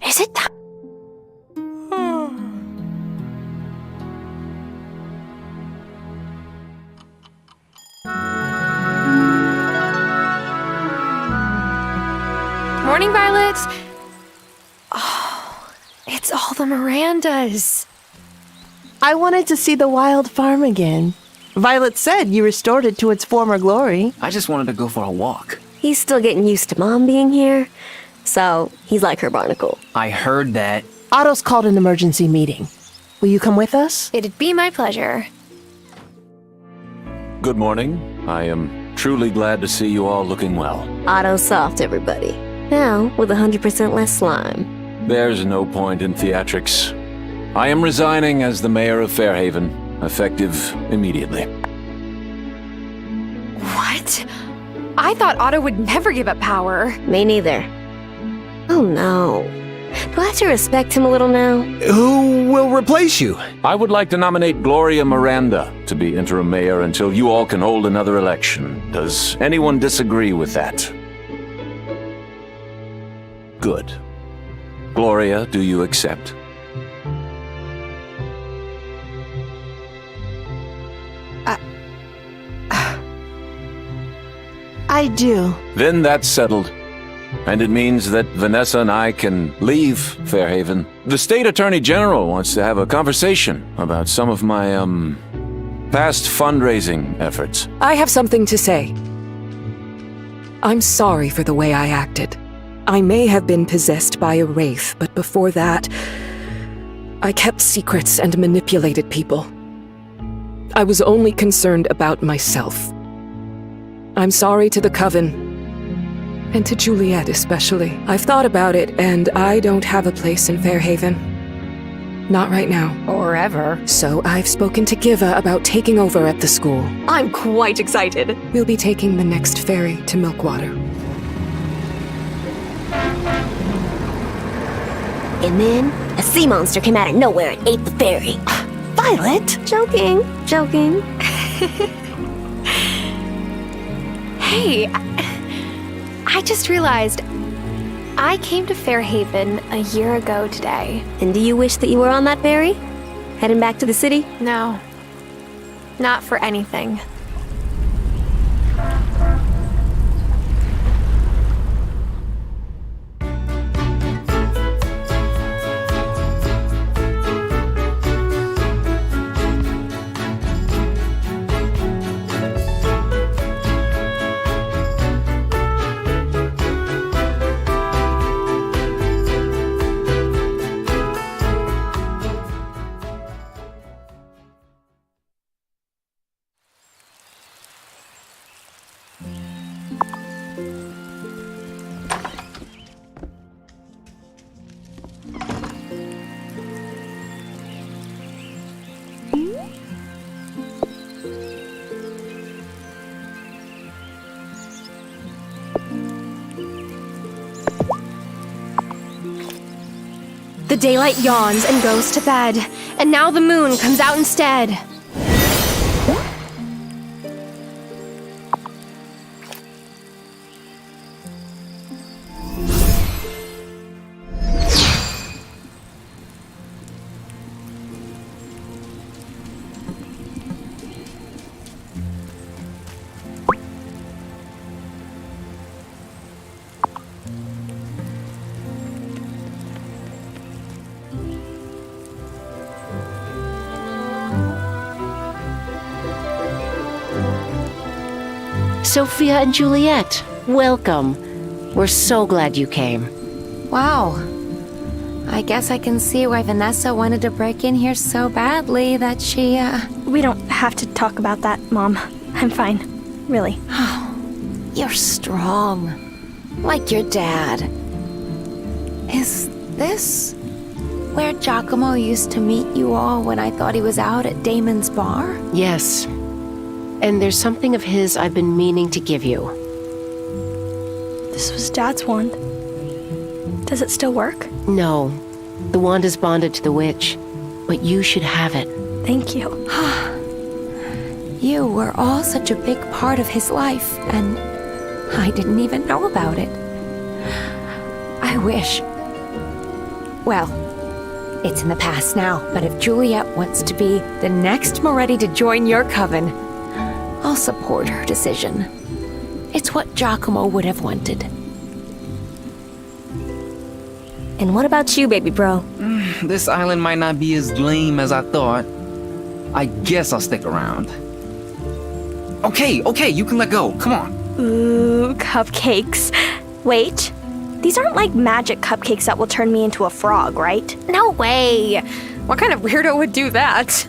Is it that? Morning, Violet. Oh, it's all the Mirandas. I wanted to see the Wylde farm again. Violet said you restored it to its former glory. I just wanted to go for a walk. He's still getting used to Mom being here, so he's like her barnacle. I heard that. Otto's called an emergency meeting. Will you come with us? It'd be my pleasure. Good morning. I am truly glad to see you all looking well. Otto's soft, everybody. Now, with 100% less slime. There's no point in theatrics. I am resigning as the mayor of Fairhaven, effective immediately. What? I thought Otto would never give up power. Me neither. Oh no. Do I have to respect him a little now? Who will replace you? I would like to nominate Gloria Miranda to be interim mayor until you all can hold another election. Does anyone disagree with that? Good. Gloria, do you accept? I do. Then that's settled. And it means that Vanessa and I can leave Fairhaven. The state attorney general wants to have a conversation about some of my, past fundraising efforts. I have something to say. I'm sorry for the way I acted. I may have been possessed by a wraith, but before that, I kept secrets and manipulated people. I was only concerned about myself. I'm sorry to the Coven, and to Juliet especially. I've thought about it, and I don't have a place in Fairhaven. Not right now. Or ever. So I've spoken to Giva about taking over at the school. I'm quite excited. We'll be taking the next ferry to Milkwater. And then, a sea monster came out of nowhere and ate the ferry. Violet? Joking. Hey, I just realized I came to Fairhaven a year ago today. And do you wish that you were on that ferry? Heading back to the city? No, not for anything. The daylight yawns and goes to bed, and now the moon comes out instead. Sophia and Juliet, welcome. We're so glad you came. Wow. I guess I can see why Vanessa wanted to break in here so badly that she, We don't have to talk about that, Mom. I'm fine. Really. You're strong. Like your dad. Is this where Giacomo used to meet you all when I thought he was out at Damon's bar? Yes. And there's something of his I've been meaning to give you. This was Dad's wand. Does it still work? No. The wand is bonded to the witch. But you should have it. Thank you. You were all such a big part of his life, and I didn't even know about it. I wish. Well, it's in the past now, but if Juliet wants to be the next Moretti to join your coven, I'll support her decision. It's what Giacomo would have wanted. And what about you, baby bro? This island might not be as lame as I thought. I guess I'll stick around. Okay, you can let go. Come on. Ooh, cupcakes. Wait, these aren't like magic cupcakes that will turn me into a frog, right? No way! What kind of weirdo would do that?